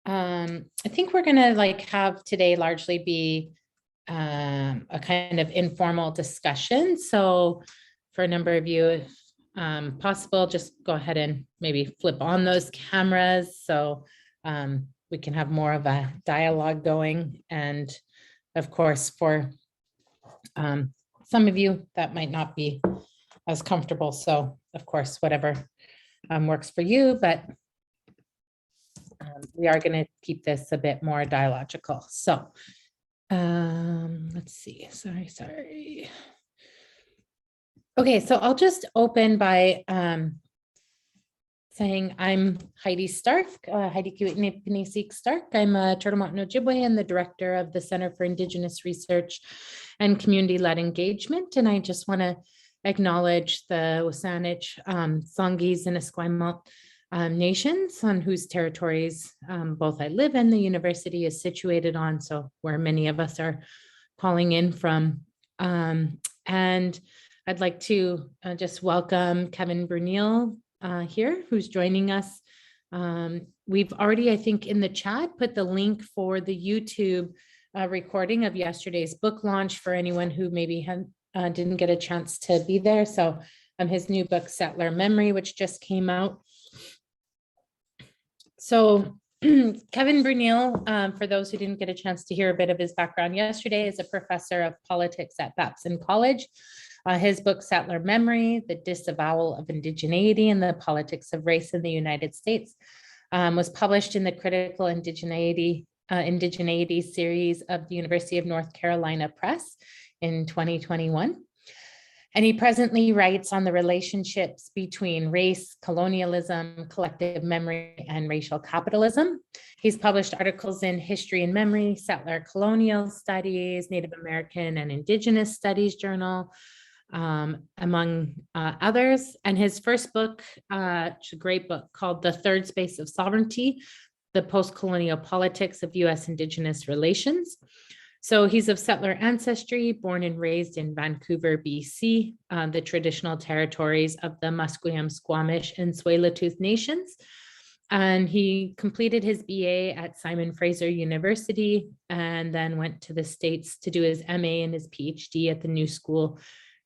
I think we're gonna have today largely be a kind of informal discussion. So for a number of you, if possible, just go ahead and maybe flip on those cameras so we can have more of a dialogue going. And of course, for some of you, that might not be as comfortable. So of course, whatever works for you, but we are going to keep this a bit more dialogical. So let's see. Sorry. Okay, so I'll just open by saying I'm Heidi Stark, Heidi Kiwitnipinisi Stark. I'm a Turtlemont Ojibwe and the director of the Center for Indigenous Research and Community-Led Engagement. And I just want to acknowledge the Wasanich, Songhees, and Esquimalt nations on whose territories both I live and the university is situated on, so where many of us are calling in from. And I'd like to just welcome Kevin Bruyneel here, who's joining us. We've already, I think, in the chat put the link for the YouTube recording of yesterday's book launch for anyone who maybe didn't get a chance to be there. So his new book, Settler Memory, which just came out. So Kevin Bruyneel, for those who didn't get a chance to hear a bit of his background yesterday, is a professor of politics at Babson College. His book, Settler Memory, The Disavowal of Indigeneity and the Politics of Race in the United States, was published in the Critical Indigeneity series of the University of North Carolina Press in 2021. And he presently writes on the relationships between race, colonialism, collective memory, and racial capitalism. He's published articles in History and Memory, Settler Colonial Studies, Native American and Indigenous Studies Journal, among others. And his first book, it's a great book called The Third Space of Sovereignty, The Post-Colonial Politics of U.S. Indigenous Relations. So he's of settler ancestry, born and raised in Vancouver, BC, the traditional territories of the Musqueam, Squamish, and Tsleil-Waututh nations. And he completed his BA at Simon Fraser University and then went to the States to do his MA and his PhD at the New School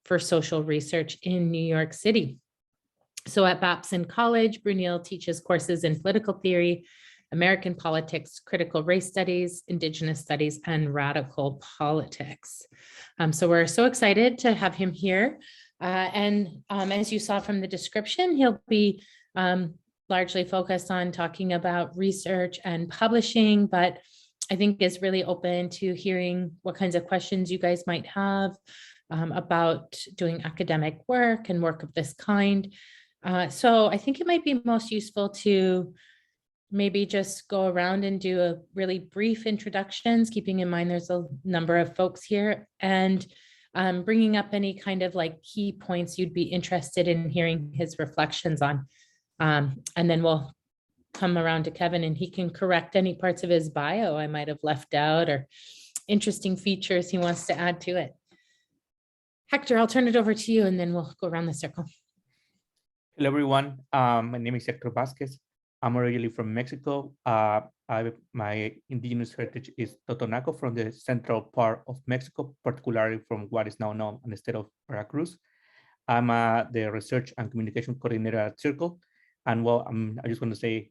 for Social Research in New York City. So at Babson College, Bruyneel teaches courses in political theory, American politics, critical race studies, Indigenous studies, and radical politics. So we're so excited to have him here. And as you saw from the description, he'll be largely focused on talking about research and publishing, but I think is really open to hearing what kinds of questions you guys might have about doing academic work and work of this kind. So I think it might be most useful to maybe just go around and do a really brief introductions, keeping in mind there's a number of folks here, and bringing up any kind of key points you'd be interested in hearing his reflections on. And then we'll come around to Kevin and he can correct any parts of his bio I might have left out or interesting features he wants to add to it. Hector, I'll turn it over to you and then we'll go around the circle. Hello, everyone. My name is Hector Vasquez. I'm originally from Mexico. My indigenous heritage is Totonaco from the central part of Mexico, particularly from what is now known in the state of Veracruz. I'm the research and communication coordinator at Circle. And well, I just want to say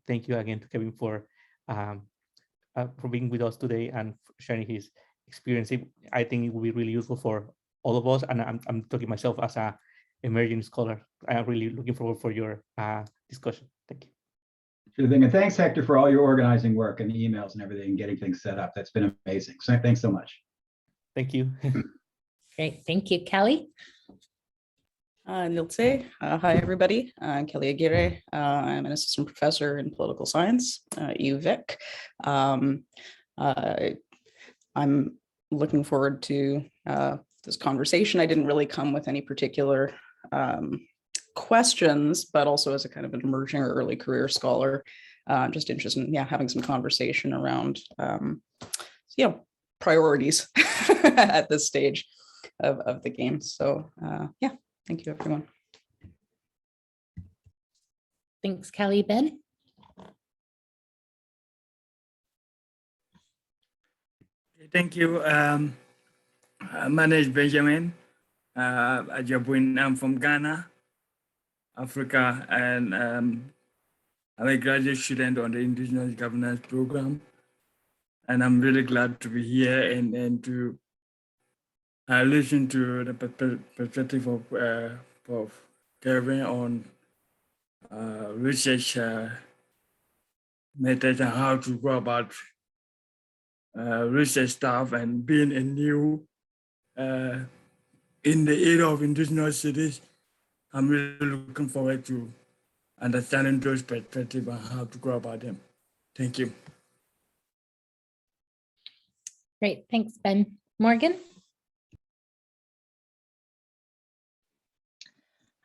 thank you again to Kevin for being with us today and sharing his experience. I think it will be really useful for all of us. And I'm talking myself as an emerging scholar. I'm really looking forward for your discussion. Thank you. Sure thing. And thanks, Hector, for all your organizing work and the emails and everything and getting things set up. That's been amazing. So thanks so much. Thank you. Great. Thank you. Kelly? Nilce. Hi, everybody. I'm Kelly Aguirre. I'm an assistant professor in political science at UVic. I'm looking forward to this conversation. I didn't really come with any particular questions, but also as a kind of an emerging or early career scholar, I'm just interested in having some conversation around priorities at this stage of the game. So thank you, everyone. Thanks, Kelly. Ben? Thank you. My name is Benjamin Ajabuin. I'm from Ghana, Africa, and I'm a graduate student on the Indigenous Governance Program. And I'm really glad to be here and to listen to the perspective of Kevin on research methods and how to go about research stuff and being a new in the area of indigenous studies. I'm really looking forward to understanding those perspectives and how to go about them. Thank you. Great, thanks, Ben. Morgan?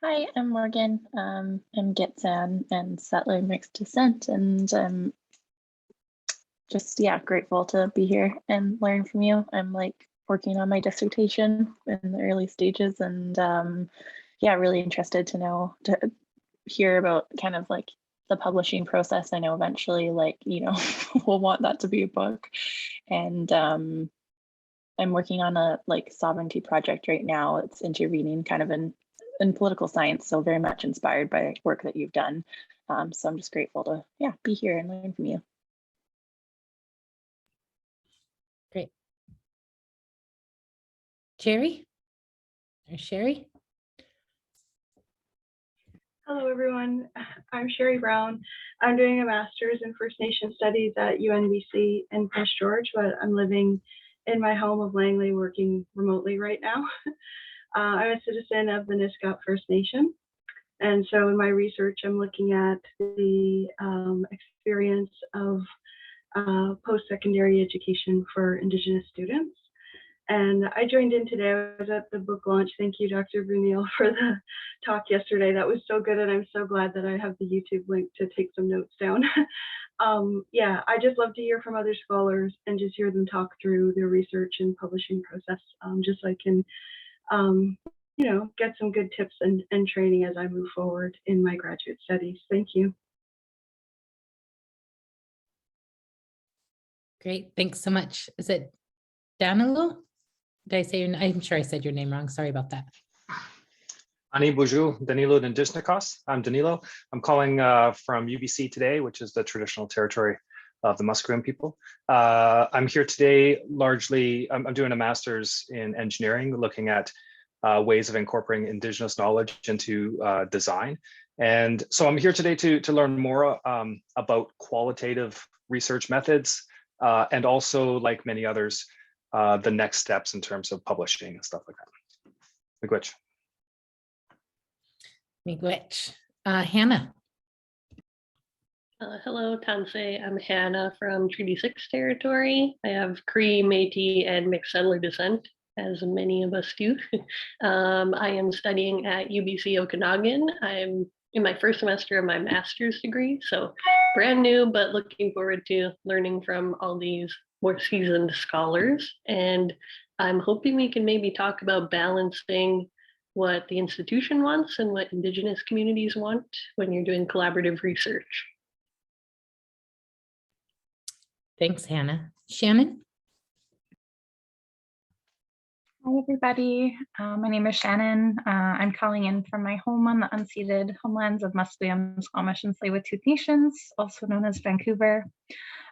Hi, I'm Morgan. I'm Gitsan and settler mixed descent, and I'm just grateful to be here and learn from you. I'm like working on my dissertation in the early stages, and really interested to hear about kind of like the publishing process. I know eventually, we'll want that to be a book, and I'm working on a sovereignty project right now. It's intervening kind of in political science, so very much inspired by work that you've done. So I'm just grateful to be here and learn from you. Great. Jerry or Sherry? Hello, everyone. I'm Sherry Brown. I'm doing a master's in First Nation Studies at UNBC in Prince George, but I'm living in my home of Langley, working remotely right now. I'm a citizen of the Nisga'a First Nation. And so in my research, I'm looking at the experience of post-secondary education for Indigenous students. And I joined in today. I was at the book launch. Thank you, Dr. Bruyneel, for the talk yesterday. That was so good, and I'm so glad that I have the YouTube link to take some notes down. I just love to hear from other scholars and just hear them talk through their research and publishing process, just so I can, get some good tips and training as I move forward in my graduate studies. Thank you. Great, thanks so much. Is it Danilo? Did I say your name? I'm sure I said your name wrong. Sorry about that. Ani Bonjour, Danilo Ndishnikos. I'm Danilo. I'm calling from UBC today, which is the traditional territory of the Musqueam people. I'm here today largely, I'm doing a master's in engineering, looking at ways of incorporating Indigenous knowledge into design. And so I'm here today to learn more about qualitative research methods and also, like many others, the next steps in terms of publishing and stuff like that. Miigwech. Miigwech. Hannah. Hello, Tansei. I'm Hannah from Treaty 6 territory. I have Cree, Métis, and mixed settler descent, as many of us do. I am studying at UBC Okanagan. I'm in my first semester of my master's degree, so brand new, but looking forward to learning from all these more seasoned scholars. And I'm hoping we can maybe talk about balancing what the institution wants and what Indigenous communities want when you're doing collaborative research. Thanks, Hannah. Shannon? Hi, everybody. My name is Shannon. I'm calling in from my home on the unceded homelands of Musqueam, Squamish, and Tsleil-Waututh Nations, also known as Vancouver.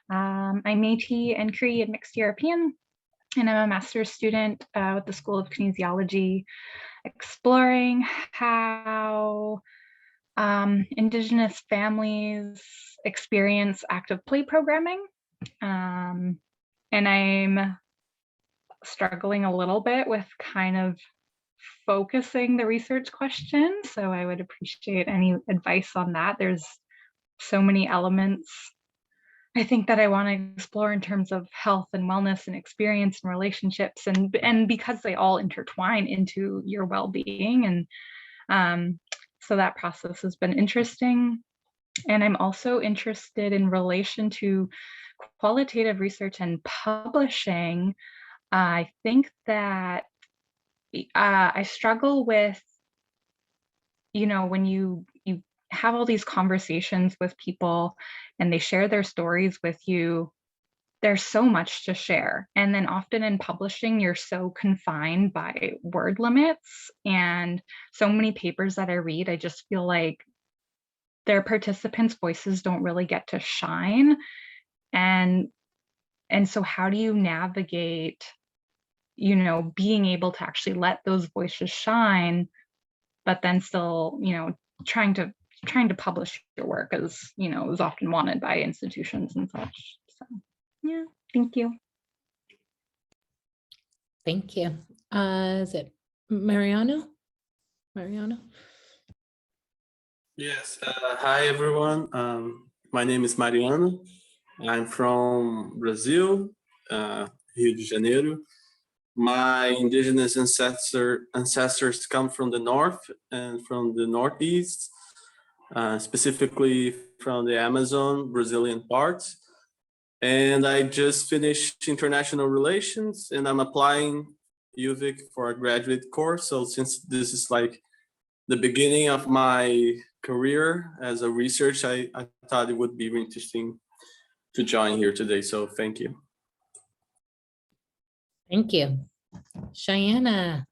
I'm Métis and Cree and mixed European, and I'm a master's student with the School of Kinesiology, exploring how Indigenous families experience active play programming. And I'm struggling a little bit with kind of focusing the research question. So I would appreciate any advice on that. There's so many elements I think that I want to explore in terms of health and wellness and experience and relationships, and because they all intertwine into your well-being. And so that process has been interesting. And I'm also interested in relation to qualitative research and publishing. I think that I struggle with, when you have all these conversations with people and they share their stories with you, there's so much to share. And then often in publishing, you're so confined by word limits. And so many papers that I read, I just feel like their participants' voices don't really get to shine. And so how do you navigate, you know, being able to actually let those voices shine, but then still, you know, trying to publish your work as, you know, is often wanted by institutions and such. So yeah, thank you. Thank you. Is it Mariano? Mariano? Yes. Hi, everyone. My name is Mariano. I'm from Brazil, Rio de Janeiro. My indigenous ancestors come from the north and from the northeast, specifically from the Amazon Brazilian parts. And I just finished international relations, and I'm applying UVic for a graduate course. So since this is like the beginning of my career as a research, I thought it would be interesting to join here today. So thank you. Thank you. Cheyenne.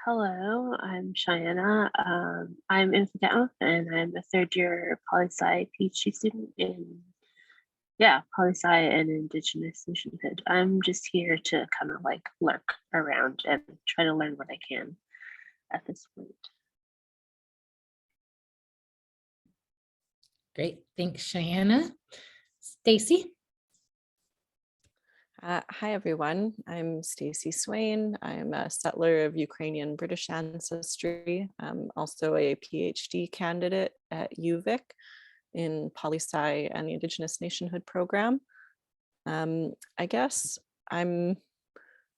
Hello, I'm Cheyenne. I'm in Fidel, and I'm a third-year poli-sci PhD student in poli-sci and Indigenous nationhood. I'm just here to kind of like lurk around and try to learn what I can at this point. Great, thanks, Cheyenne. Stacy. Hi, everyone. I'm Stacy Swain. I'm a settler of Ukrainian British ancestry. I'm also a PhD candidate at UVic in poli-sci and the Indigenous nationhood program. I guess I'm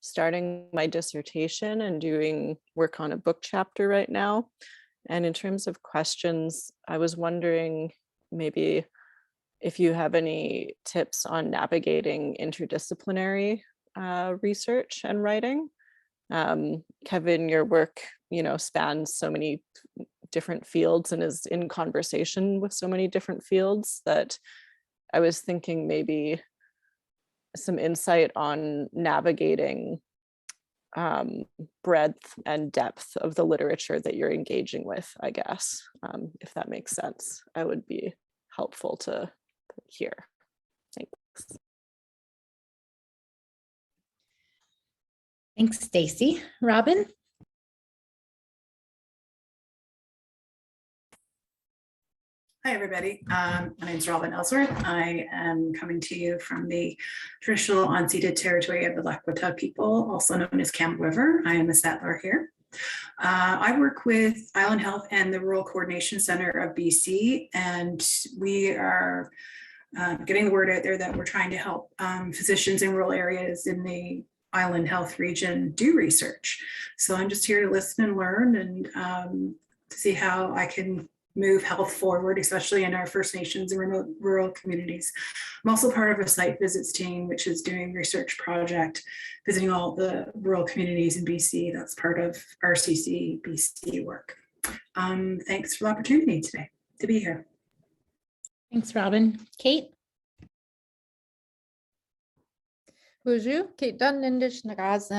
starting my dissertation and doing work on a book chapter right now. And in terms of questions, I was wondering maybe if you have any tips on navigating interdisciplinary research and writing. Kevin, your work, you know, spans so many different fields and is in conversation with so many different fields that I was thinking maybe some insight on navigating breadth and depth of the literature that you're engaging with, I guess, if that makes sense. I would be helpful to hear. Thanks. Thanks, Stacy. Robin? Hi, everybody. My name is Robin Ellsworth. I am coming to you from the traditional unceded territory of the Lakota people, also known as Kamp River. I am a settler here. I work with Island Health and the Rural Coordination Center of BC, and we are getting the word out there that we're trying to help physicians in rural areas in the Island Health region do research. So I'm just here to listen and learn and to see how I can move health forward, especially in our First Nations and remote rural communities. I'm also part of a site visits team, which is doing research project, visiting all the rural communities in BC. That's part of RCC BC work. Thanks for the opportunity today to be here. Thanks, Robin. Kate? Bonjour, Kate Dunn, Indish Nagaz.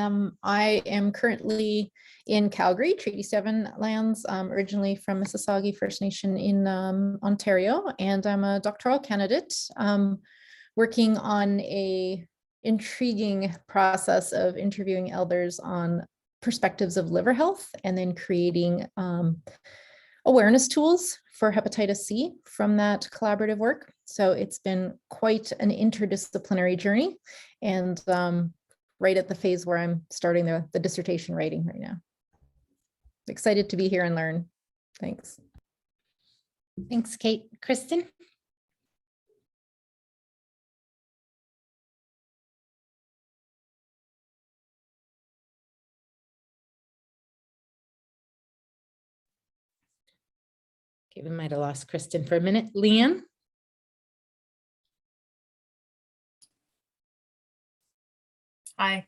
I am currently in Calgary, Treaty 7 lands, originally from Mississauga First Nation in Ontario, and I'm a doctoral candidate working on a intriguing process of interviewing elders on perspectives of liver health and then creating awareness tools for hepatitis C from that collaborative work. So it's been quite an interdisciplinary journey, and right at the phase where I'm starting the dissertation writing right now. Excited to be here and learn. Thanks. Thanks, Kate. Kristen? Okay, we might have lost Kristen for a minute. Leanne? Hi.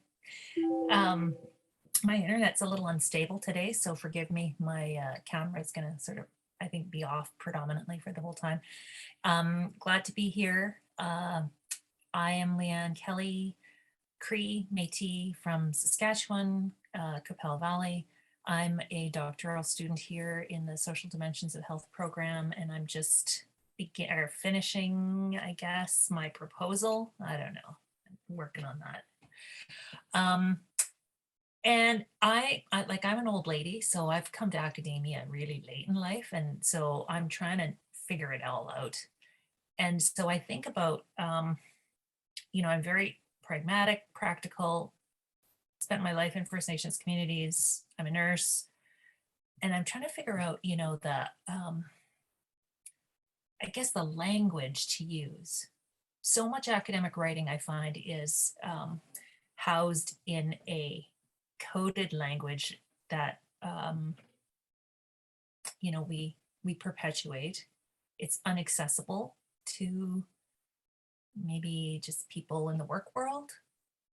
My internet's a little unstable today, so forgive me. My camera is going to sort of I think, be off predominantly for the whole time. Glad to be here. I am Leanne Kelly, Cree Métis from Saskatchewan, Capel Valley. I'm a doctoral student here in the Social Dimensions of Health program, and I'm just finishing, I guess, my proposal. I don't know, I'm working on that. And I'm an old lady, so I've come to academia really late in life, and so I'm trying to figure it all out. And so I think about, you know, I'm very pragmatic, practical, spent my life in First Nations communities. I'm a nurse, and I'm trying to figure out, you know, I guess the language to use. So much academic writing I find is housed in a coded language that, you know, we perpetuate. It's inaccessible to maybe just people in the work world.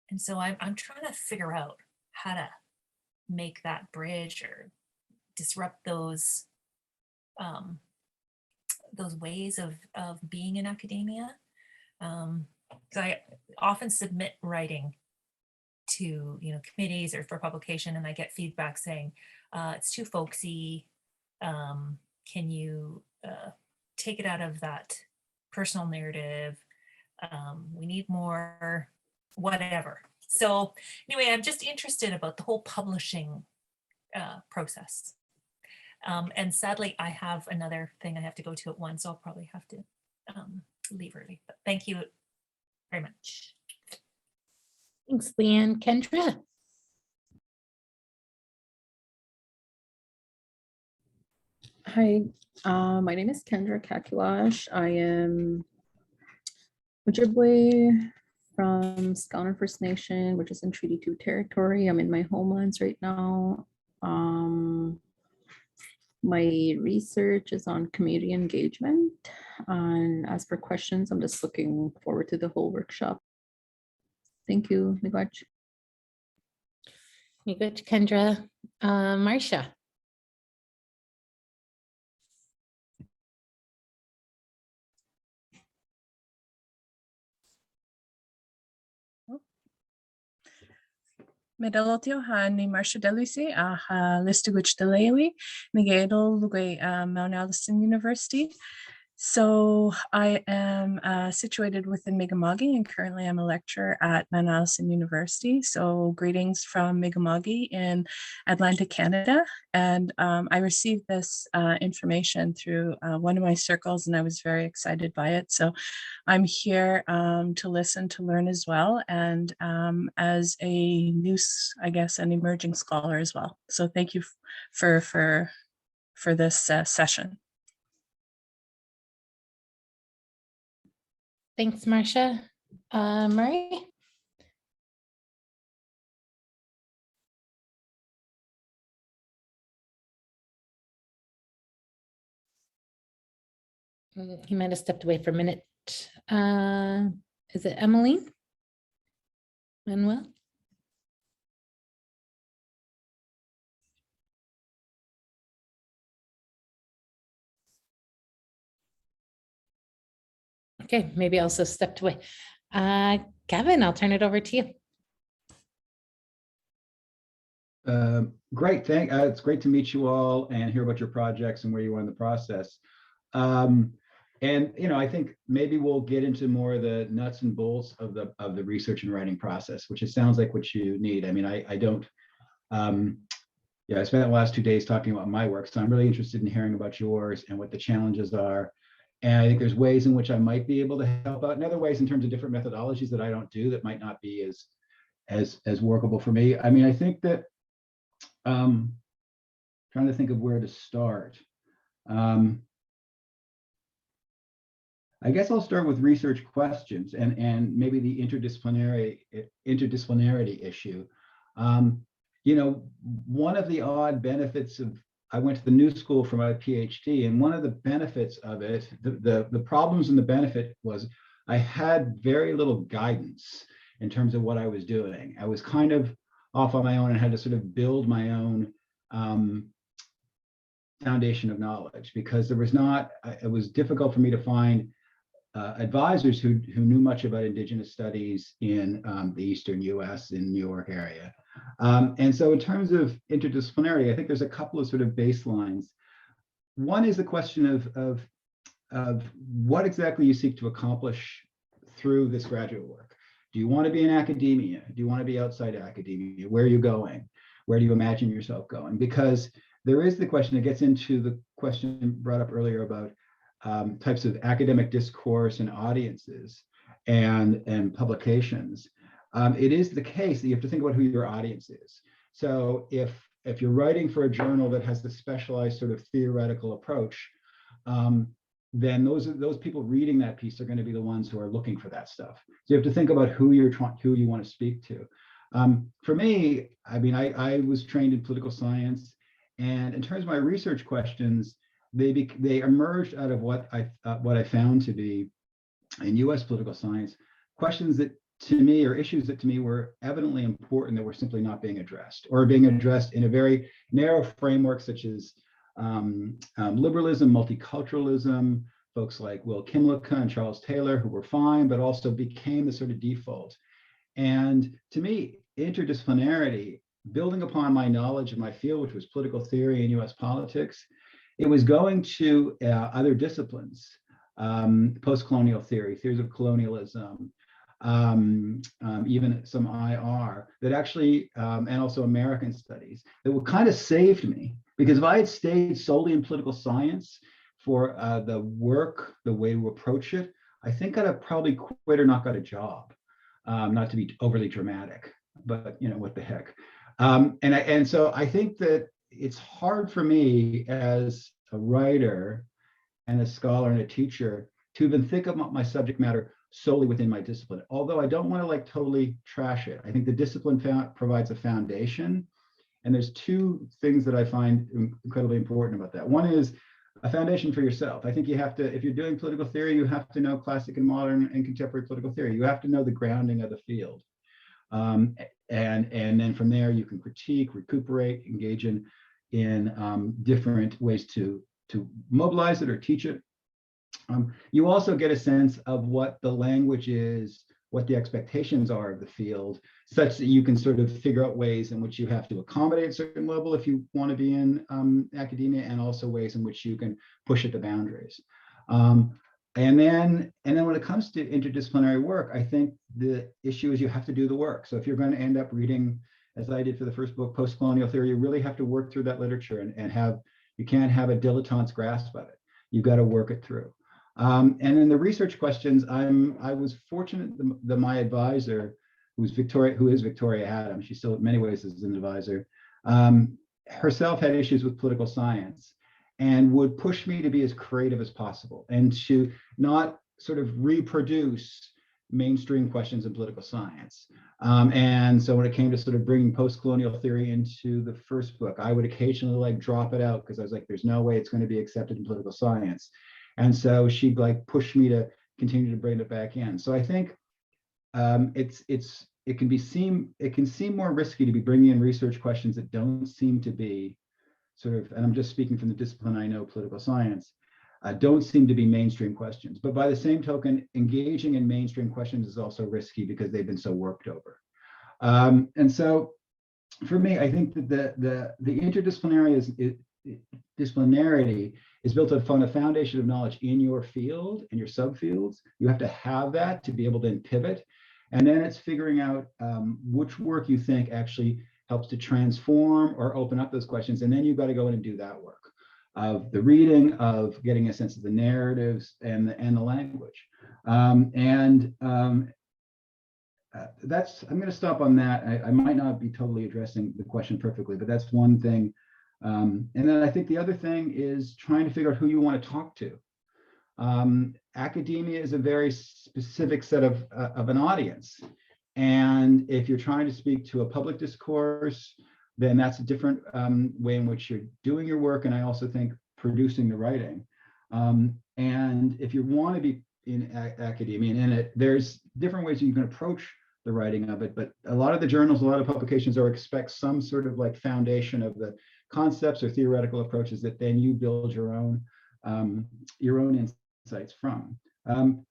And so I'm trying to figure out how to make that bridge or disrupt those ways of being in academia. So I often submit writing to, you know, committees or for publication, and I get feedback saying it's too folksy. Can you take it out of that personal narrative? We need more, whatever. So anyway, I'm just interested about the whole publishing process. And sadly, I have another thing I have to go to at 1, so I'll probably have to leave early. But thank you very much. Thanks, Leanne. Kendra? Hi, my name is Kendra Kakulash. I am Ojibwe from Scoutner First Nation, which is in Treaty 2 territory. I'm in my homelands right now. My research is on community engagement. And as for questions, I'm just looking forward to the whole workshop. Thank you, Miigwech. Miigwech, Kendra. Marcia? Medalotio ha ni Marcia Delusi ha Listiguich Delewi, Miguel Lugay Mount Allison University. So I am situated within Mi'kmaq, and currently I'm a lecturer at Mount Allison University. So greetings from Mi'kmaq in Atlantic Canada. And I received this information through one of my circles, and I was very excited by it. So I'm here to listen, to learn as well, and as a new, I guess, an emerging scholar as well. So thank you for this session. Thanks, Marcia. Murray? He might have stepped away for a minute. Is it Emmeline? Manuel? Okay, maybe also stepped away. Gavin, I'll turn it over to you. Great, it's great to meet you all and hear about your projects and where you are in the process. And you know, I think maybe we'll get into more of the nuts and bolts of the research and writing process, which it sounds like what you need. I mean, I don't. Yeah, I spent the last 2 days talking about my work, so I'm really interested in hearing about yours and what the challenges are. And I think there's ways in which I might be able to help out, and other ways in terms of different methodologies that I don't do that might not be as workable for me. I mean, I think that trying to think of where to start. I guess I'll start with research questions and maybe the interdisciplinarity issue. You know, one of the odd benefits of, I went to the New School for my PhD, and one of the benefits of it, the problems and the benefit was I had very little guidance in terms of what I was doing. I was kind of off on my own and had to sort of build my own foundation of knowledge, because there was not, it was difficult for me to find advisors who knew much about Indigenous studies in the Eastern US, in New York area. And so in terms of interdisciplinarity, I think there's a couple of sort of baselines. One is the question of what exactly you seek to accomplish through this graduate work. Do you want to be in academia? Do you want to be outside academia? Where are you going? Where do you imagine yourself going? Because there is the question that gets into the question brought up earlier about types of academic discourse and audiences and publications. It is the case that you have to think about who your audience is. So if you're writing for a journal that has the specialized sort of theoretical approach, then those people reading that piece are going to be the ones who are looking for that stuff. So you have to think about who you want to speak to. For me, I mean, I was trained in political science, and in terms of my research questions, they emerged out of what I found to be in U.S. political science questions that to me, or issues that to me were evidently important that were simply not being addressed, or being addressed in a very narrow framework, such as liberalism, multiculturalism, folks like Will Kimlicka and Charles Taylor, who were fine, but also became the sort of default. And to me, interdisciplinarity, building upon my knowledge of my field, which was political theory and US politics, it was going to other disciplines, post-colonial theory, theories of colonialism, even some IR that actually, and also American studies, that were kind of saved me. Because if I had stayed solely in political science for the work, the way to approach it, I think I'd have probably quit or not got a job. Not to be overly dramatic, but you know, what the heck. And so I think that it's hard for me as a writer and a scholar and a teacher to even think about my subject matter solely within my discipline. Although I don't want to like totally trash it. I think the discipline provides a foundation. And there's two things that I find incredibly important about that. One is a foundation for yourself. I think you have to, if you're doing political theory, you have to know classic and modern and contemporary political theory. You have to know the grounding of the field. And then from there, you can critique, recuperate, engage in different ways to mobilize it or teach it. You also get a sense of what the language is, what the expectations are of the field, such that you can sort of figure out ways in which you have to accommodate a certain level if you want to be in academia, and also ways in which you can push at the boundaries. And then when it comes to interdisciplinary work, I think the issue is you have to do the work. So if you're going to end up reading, as I did for the first book, post-colonial theory, you really have to work through that literature and you can't have a dilettante's grasp of it. You've got to work it through. And in the research questions, I was fortunate that my advisor, who is Victoria Adams, she still in many ways is an advisor, herself had issues with political science and would push me to be as creative as possible and to not sort of reproduce mainstream questions in political science. And so when it came to sort of bringing post-colonial theory into the first book, I would occasionally like drop it out because I was like, there's no way it's going to be accepted in political science. And so she'd like push me to continue to bring it back in. So I think it can seem more risky to be bringing in research questions that don't seem to be sort of, and I'm just speaking from the discipline I know, political science, don't seem to be mainstream questions. But by the same token, engaging in mainstream questions is also risky because they've been so worked over. And so for me, I think that the interdisciplinarity is built upon a foundation of knowledge in your field and your subfields. You have to have that to be able to then pivot. And then it's figuring out which work you think actually helps to transform or open up those questions. And then you've got to go in and do that work of the reading, of getting a sense of the narratives and the language. That's, I'm going to stop on that. I might not be totally addressing the question perfectly, but that's one thing. And then I think the other thing is trying to figure out who you want to talk to. Academia is a very specific set of an audience. And if you're trying to speak to a public discourse, then that's a different way in which you're doing your work. And I also think producing the writing. And if you want to be in academia and in it, there's different ways you can approach the writing of it. But a lot of the journals, a lot of publications expect some sort of like foundation of the concepts or theoretical approaches that then you build your own insights from. I'm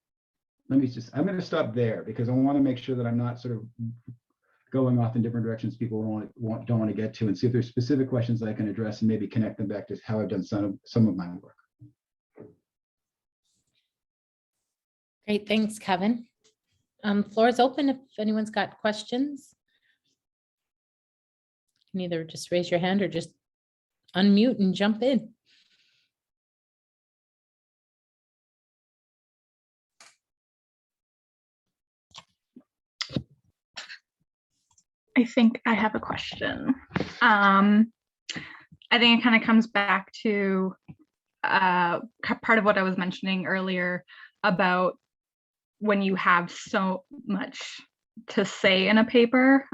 going to stop there because I want to make sure that I'm not sort of going off in different directions people don't want to get to, and see if there's specific questions that I can address and maybe connect them back to how I've done some of my work. Great, thanks, Kevin. Floor is open if anyone's got questions. You can either just raise your hand or just unmute and jump in. I think I have a question. I think it kind of comes back to part of what I was mentioning earlier about when you have so much to say in a paper,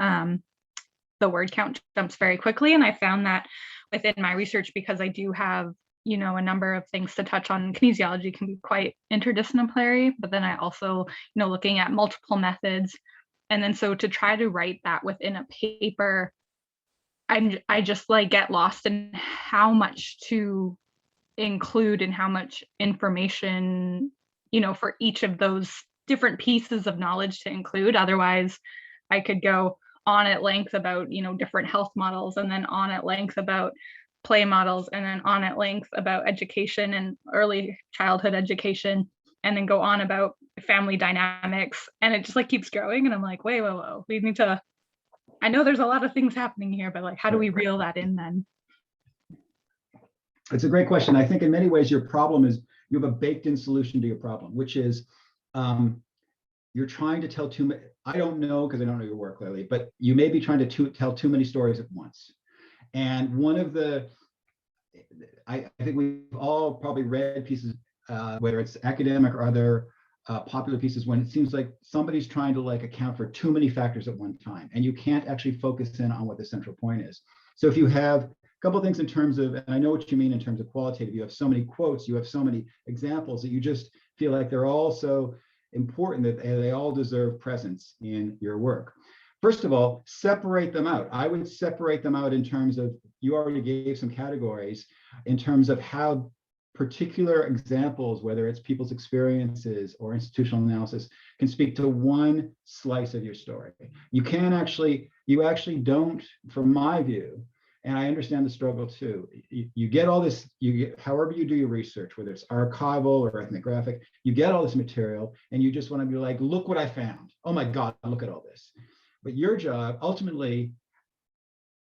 the word count jumps very quickly. And I found that within my research, because I do have, you know, a number of things to touch on, kinesiology can be quite interdisciplinary, but then I also, you know, looking at multiple methods. And then so to try to write that within a paper, I just like get lost in how much to include and how much information, you know, for each of those different pieces of knowledge to include. Otherwise, I could go on at length about, you know, different health models, and then on at length about play models, and then on at length about education and early childhood education, and then go on about family dynamics. And it just like keeps growing. And I'm like, wait, whoa, we need to, I know there's a lot of things happening here, but like, how do we reel that in then? It's a great question. I think in many ways, your problem is you have a baked in solution to your problem, which is you're trying to tell too many. I don't know, because I don't know your work, Lily, but you may be trying to tell too many stories at once. And one of the, I think we've all probably read pieces, whether it's academic or other popular pieces, when it seems like somebody's trying to like account for too many factors at one time, and you can't actually focus in on what the central point is. So if you have a couple of things in terms of, and I know what you mean in terms of qualitative, you have so many quotes, you have so many examples that you just feel like they're all so important that they all deserve presence in your work. First of all, separate them out. I would separate them out in terms of, you already gave some categories in terms of how particular examples, whether it's people's experiences or institutional analysis, can speak to one slice of your story. You actually don't, from my view, and I understand the struggle too, you get all this, however you do your research, whether it's archival or ethnographic, you get all this material and you just want to be like, look what I found. Oh my God, look at all this. But your job, ultimately,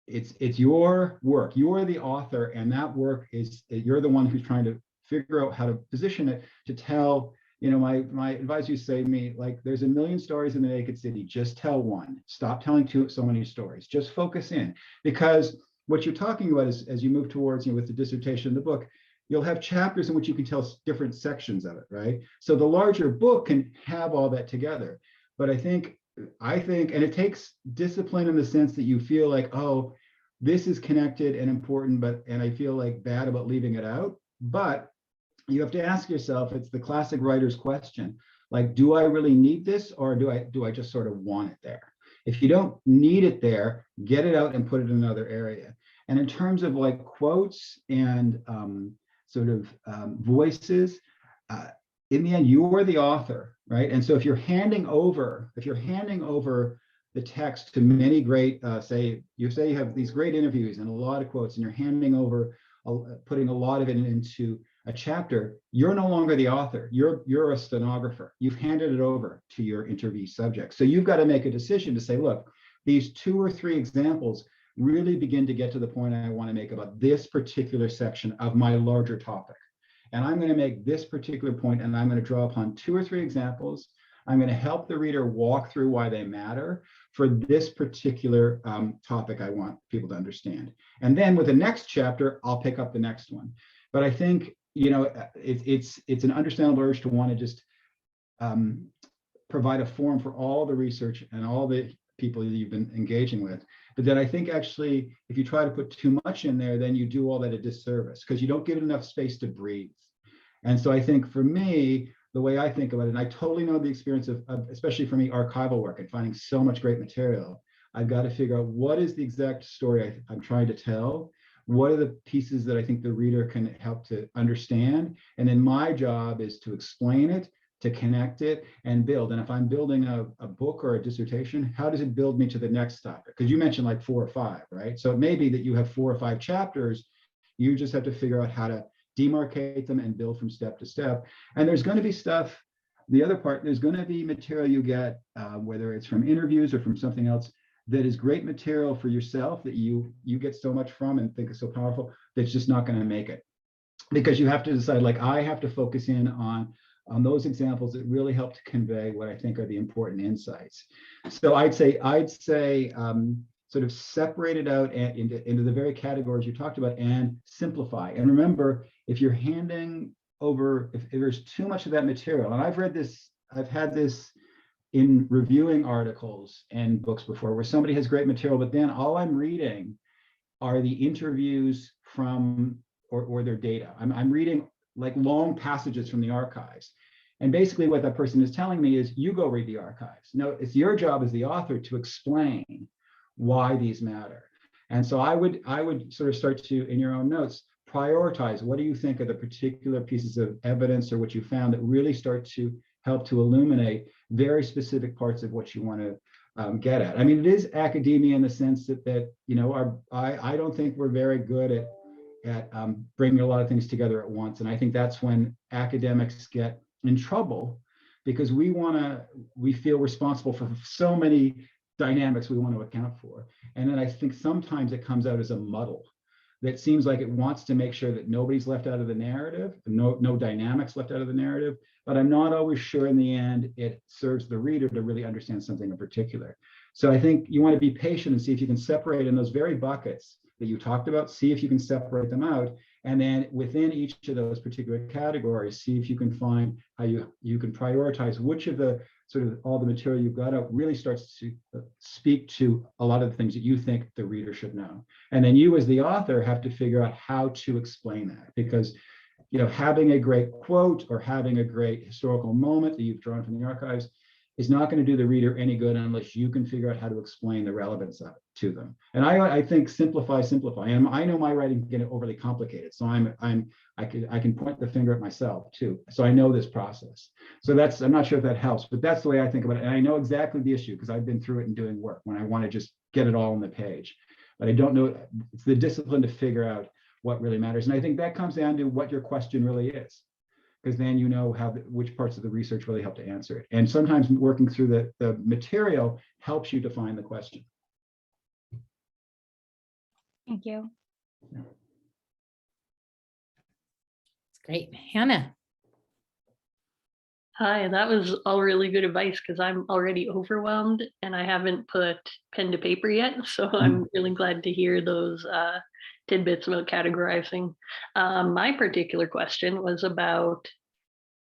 it's your work. You're the author, and that work is, you're the one who's trying to figure out how to position it to tell, you know, my advisors say to me, like, there's a million stories in the naked city, just tell one. Stop telling so many stories, just focus in. Because what you're talking about is, as you move towards, you know, with the dissertation in the book, you'll have chapters in which you can tell different sections of it, right? So the larger book can have all that together. But I think, and it takes discipline in the sense that you feel like, oh, this is connected and important, and I feel like bad about leaving it out. But you have to ask yourself, it's the classic writer's question, like, do I really need this, or do I just sort of want it there? If you don't need it there, get it out and put it in another area. And in terms of like quotes and voices, in the end, you're the author, right? And so if you're handing over the text to many great, say you have these great interviews and a lot of quotes, and you're handing over, putting a lot of it into a chapter, you're no longer the author. You're a stenographer. You've handed it over to your interview subject. So you've got to make a decision to say, look, these 2 or 3 examples really begin to get to the point I want to make about this particular section of my larger topic. And I'm going to make this particular point, and I'm going to draw upon 2 or 3 examples. I'm going to help the reader walk through why they matter for this particular topic I want people to understand. And then with the next chapter, I'll pick up the next one. But I think, you know, it's an understandable urge to want to just provide a forum for all the research and all the people that you've been engaging with. But then I think actually, if you try to put too much in there, then you do all that a disservice, because you don't give it enough space to breathe. And so I think for me, the way I think about it, and I totally know the experience of especially for me, archival work and finding so much great material, I've got to figure out what is the exact story I'm trying to tell, what are the pieces that I think the reader can help to understand? And then my job is to explain it, to connect it and build. And if I'm building a book or a dissertation, how does it build me to the next topic? Because you mentioned like 4 or 5, right? So it may be that you have 4 or 5 chapters. You just have to figure out how to demarcate them and build from step to step. And there's going to be stuff, the other part, there's going to be material you get, whether it's from interviews or from something else, that is great material for yourself that you get so much from and think is so powerful, that's just not going to make it. Because you have to decide, like, I have to focus in on those examples that really help to convey what I think are the important insights. So I'd say sort of separate it out into the very categories you talked about and simplify. And remember, if you're handing over, if there's too much of that material, and I've had this in reviewing articles and books before, where somebody has great material, but then all I'm reading are the interviews from or their data. I'm reading like long passages from the archives. And basically what that person is telling me is, you go read the archives. No, it's your job as the author to explain why these matter. And so I would sort of start to, in your own notes, prioritize, what do you think are the particular pieces of evidence or what you found that really start to help to illuminate very specific parts of what you want to get at. I mean, it is academia in the sense that you know, I don't think we're very good at bringing a lot of things together at once. And I think that's when academics get in trouble, because we feel responsible for so many dynamics we want to account for. And then I think sometimes it comes out as a muddle that seems like it wants to make sure that nobody's left out of the narrative, no dynamics left out of the narrative, but I'm not always sure in the end it serves the reader to really understand something in particular. So I think you want to be patient and see if you can separate in those very buckets that you talked about, see if you can separate them out. And then within each of those particular categories, see if you can find how you can prioritize which of the sort of all the material you've got out really starts to speak to a lot of the things that you think the reader should know. And then you as the author have to figure out how to explain that, because you know, having a great quote or having a great historical moment that you've drawn from the archives is not going to do the reader any good unless you can figure out how to explain the relevance of it to them. And I think simplify. And I know my writing can get overly complicated, so I can point the finger at myself too. So I know this process. So I'm not sure if that helps, but that's the way I think about it. And I know exactly the issue because I've been through it in doing work when I want to just get it all on the page. But I don't know, it's the discipline to figure out what really matters. And I think that comes down to what your question really is, because then you know which parts of the research really help to answer it. And sometimes working through the material helps you define the question. Thank you. That's great. Hannah. Hi, that was all really good advice because I'm already overwhelmed and I haven't put pen to paper yet. So I'm really glad to hear those tidbits about categorizing. My particular question was about,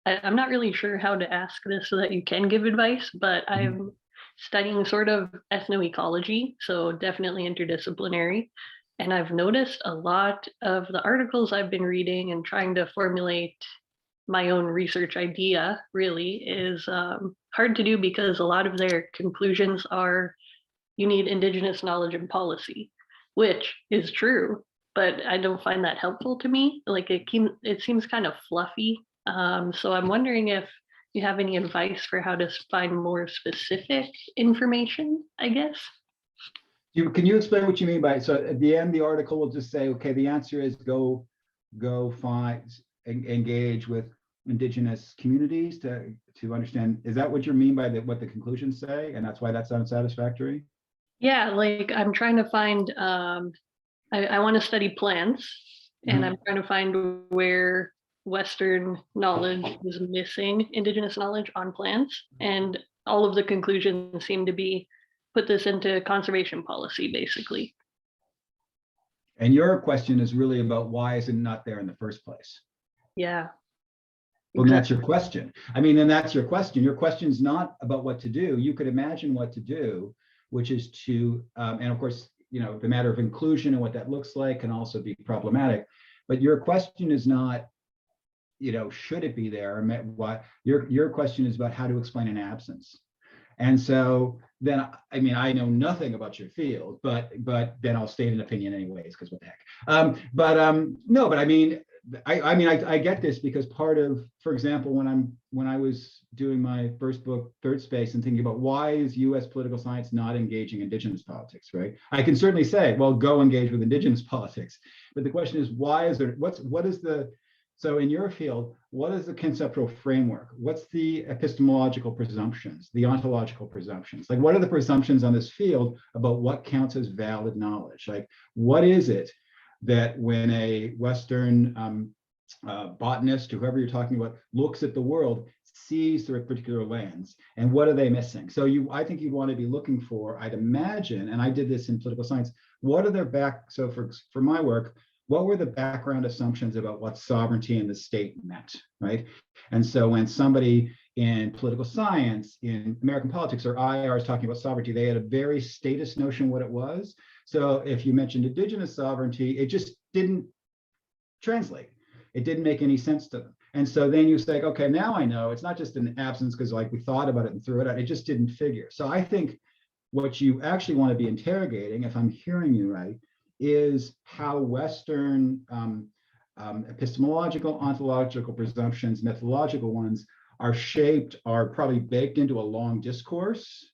I'm not really sure how to ask this so that you can give advice, but I'm studying sort of ethnoecology, so definitely interdisciplinary. And I've noticed a lot of the articles I've been reading and trying to formulate my own research idea really is hard to do because a lot of their conclusions are you need Indigenous knowledge and policy, which is true, but I don't find that helpful to me. Like it seems kind of fluffy. So I'm wondering if you have any advice for how to find more specific information, I guess. Can you explain what you mean by it? So at the end, the article will just say, okay, the answer is go engage with Indigenous communities to understand. Is that what you mean by what the conclusions say? And that's why that's unsatisfactory? Yeah, like I'm trying to find, I want to study plants and I'm trying to find where Western knowledge is missing Indigenous knowledge on plants. And all of the conclusions seem to be put this into conservation policy, basically. And your question is really about why is it not there in the first place? Yeah. Well, that's your question. I mean, and that's your question. Your question is not about what to do. You could imagine what to do, which is to, and of course, you know, the matter of inclusion and what that looks like can also be problematic. But your question is not, you know, should it be there? What your question is about how to explain an absence. And so then I mean, I know nothing about your field, but then I'll state an opinion anyways, because what the heck. No, but I mean, I get this because part of, for example, when I was doing my first book, Third Space, and thinking about why is US political science not engaging Indigenous politics, right? I can certainly say, well, go engage with Indigenous politics. But the question is, why is there, so in your field, what is the conceptual framework? What's the epistemological presumptions, the ontological presumptions? Like, what are the presumptions on this field about what counts as valid knowledge? Like, what is it that when a Western botanist, or whoever you're talking about, looks at the world, sees through a particular lens, and what are they missing? So I think you'd want to be looking for, I'd imagine, and I did this in political science, what are their so for my work, what were the background assumptions about what sovereignty in the state meant, right? And so when somebody in political science, in American politics, or IR is talking about sovereignty, they had a very statist notion what it was. So if you mentioned Indigenous sovereignty, it just didn't translate. It didn't make any sense to them. And so then you say, okay, now I know it's not just an absence because like we thought about it and threw it out, it just didn't figure. So I think what you actually want to be interrogating, if I'm hearing you right, is how Western epistemological, ontological presumptions, methodological ones are shaped, are probably baked into a long discourse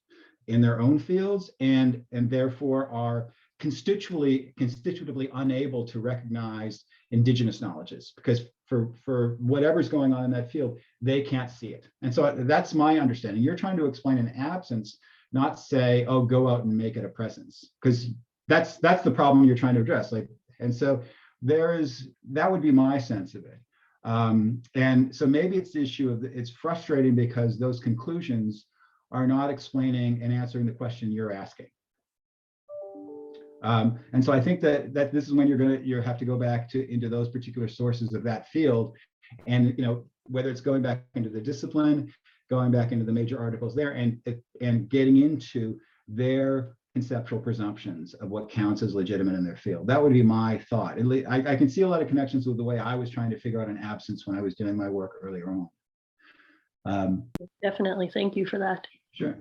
in their own fields, and therefore are constitutively unable to recognize Indigenous knowledges, because for whatever's going on in that field, they can't see it. And so that's my understanding. You're trying to explain an absence, not say, oh, go out and make it a presence, because that's the problem you're trying to address. Like, and so that would be my sense of it. And so maybe it's the issue of it's frustrating because those conclusions are not explaining and answering the question you're asking. And so I think that this is when you have to go back into those particular sources of that field, and whether it's going back into the discipline, going back into the major articles there, and getting into their conceptual presumptions of what counts as legitimate in their field. That would be my thought. And I can see a lot of connections with the way I was trying to figure out an absence when I was doing my work earlier on. Definitely, thank you for that. Sure.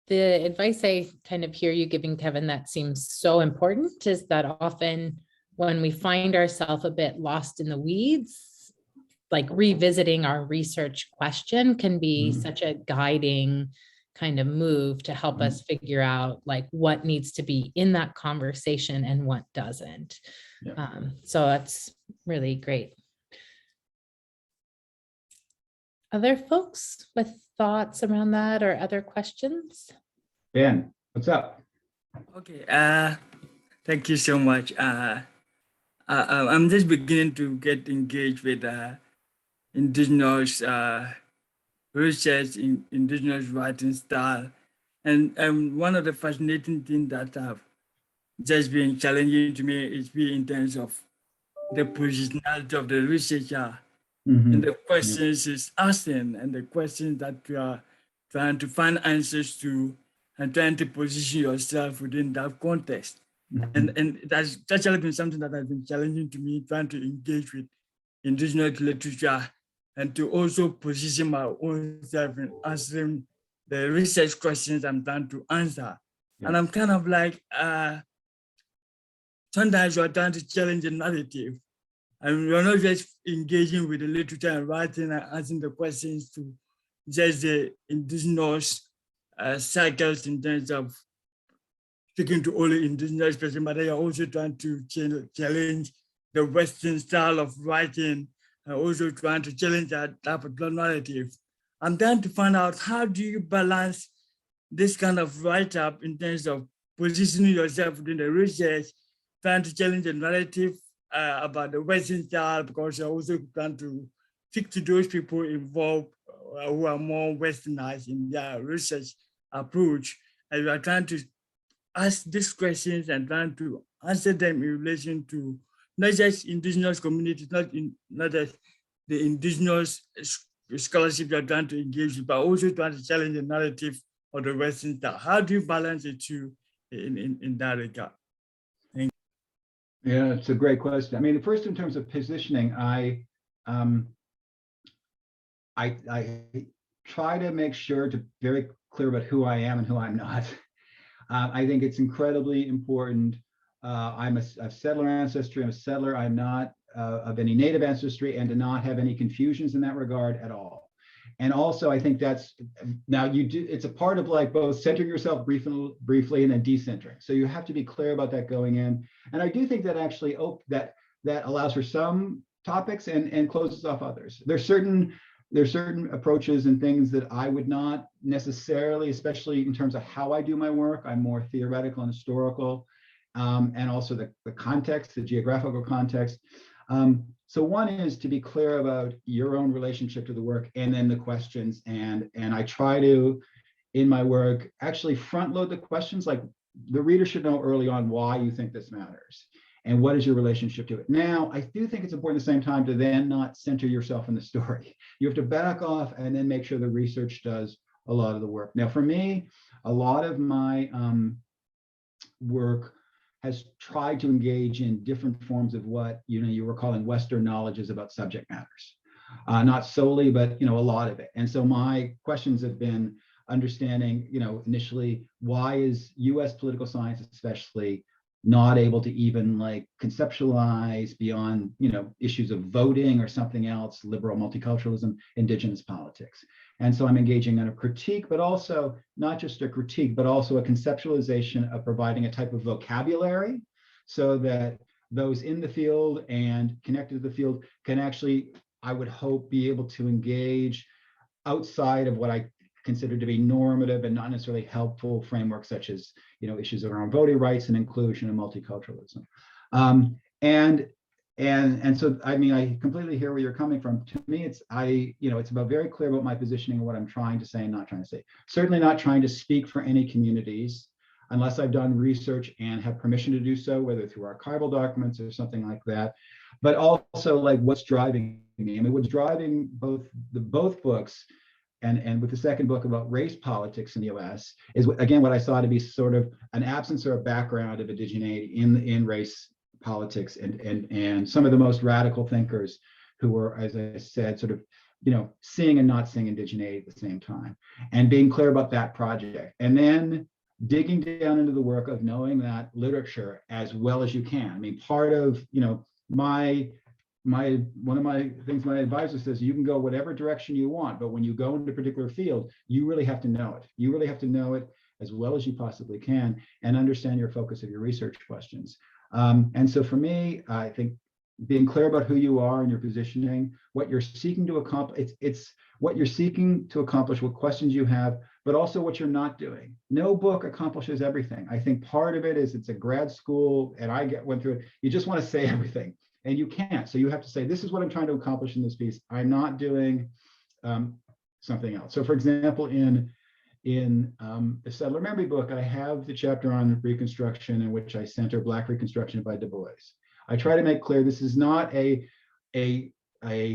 The advice I kind of hear you giving, Kevin, that seems so important is that often when we find ourselves a bit lost in the weeds, like revisiting our research question can be such a guiding kind of move to help us figure out like what needs to be in that conversation and what doesn't. Yeah. So that's really great. Other folks with thoughts around that or other questions? Ben, what's up? Okay, thank you so much. I'm just beginning to get engaged with Indigenous research in Indigenous writing style. And one of the fascinating things that have just been challenging to me is in terms of the positionality of the researcher and the questions is asking and the questions that you are trying to find answers to and trying to position yourself within that context. And that's actually been something that has been challenging to me, trying to engage with Indigenous literature and to also position my own self in answering the research questions I'm trying to answer. Yeah. And I'm kind of like, sometimes you're trying to challenge the narrative. And you're not just engaging with the literature and writing and answering the questions to just the Indigenous cycles in terms of speaking to all the Indigenous person, but they are also trying to challenge the Western style of writing and also trying to challenge that type of narrative. I'm trying to find out how do you balance this kind of write-up in terms of positioning yourself within the research, trying to challenge the narrative about the Western style, because you're also trying to speak to those people involved who are more Westernized in their research approach. And you are trying to ask these questions and trying to answer them in relation to not just Indigenous communities, not just the Indigenous scholarship you're trying to engage with, but also trying to challenge the narrative of the Western style. How do you balance the two in that regard? Thank you. Yeah, it's a great question. I mean, first, in terms of positioning, I try to make sure to very clear about who I am and who I'm not. I think it's incredibly important. I'm a settler ancestry. I'm a settler. I'm not of any native ancestry, and to not have any confusions in that regard at all. And also, I think that's now you do. It's a part of like both centering yourself briefly and then decentering. So you have to be clear about that going in. And I do think that actually that allows for some topics and closes off others. There's certain approaches and things that I would not necessarily, especially in terms of how I do my work. I'm more theoretical and historical, and also the context, the geographical context. So one is to be clear about your own relationship to the work, and then the questions. And I try to, in my work, actually front load the questions. Like the reader should know early on why you think this matters and what is your relationship to it. Now, I do think it's important at the same time to then not center yourself in the story. You have to back off and then make sure the research does a lot of the work. Now, for me, a lot of my work has tried to engage in different forms of what you were calling Western knowledges about subject matters. Not solely, but a lot of it. And so my questions have been understanding, initially, why is US political science especially not able to even like conceptualize beyond, issues of voting or something else, liberal multiculturalism, indigenous politics. And so I'm engaging in a critique, but also not just a critique, but also a conceptualization of providing a type of vocabulary so that those in the field and connected to the field can actually, I would hope, be able to engage outside of what I consider to be normative and not necessarily helpful frameworks, such as issues around voting rights and inclusion and multiculturalism. And so, I mean, I completely hear where you're coming from. To me, it's about very clear about my positioning and what I'm trying to say and not trying to say. Certainly not trying to speak for any communities unless I've done research and have permission to do so, whether through archival documents or something like that. But also like what's driving me. I mean, what's driving both books and with the second book about race politics in the US is, again, what I saw to be sort of an absence or a background of indigeneity in race politics and some of the most radical thinkers who were, as I said, sort of, seeing and not seeing indigeneity at the same time, and being clear about that project. And then digging down into the work of knowing that literature as well as you can. I mean, part of, one of my things my advisor says, you can go whatever direction you want, but when you go into a particular field, you really have to know it. You really have to know it as well as you possibly can and understand your focus of your research questions. And so for me, I think being clear about who you are and your positioning, what you're seeking to accomplish, it's what you're seeking to accomplish, what questions you have, but also what you're not doing. No book accomplishes everything. I think part of it is it's a grad school, and went through it. You just want to say everything. And you can't. So you have to say, this is what I'm trying to accomplish in this piece. I'm not doing something else. So for example, in the Settler Memory book, I have the chapter on Reconstruction in which I center Black Reconstruction by Du Bois. I try to make clear this is not a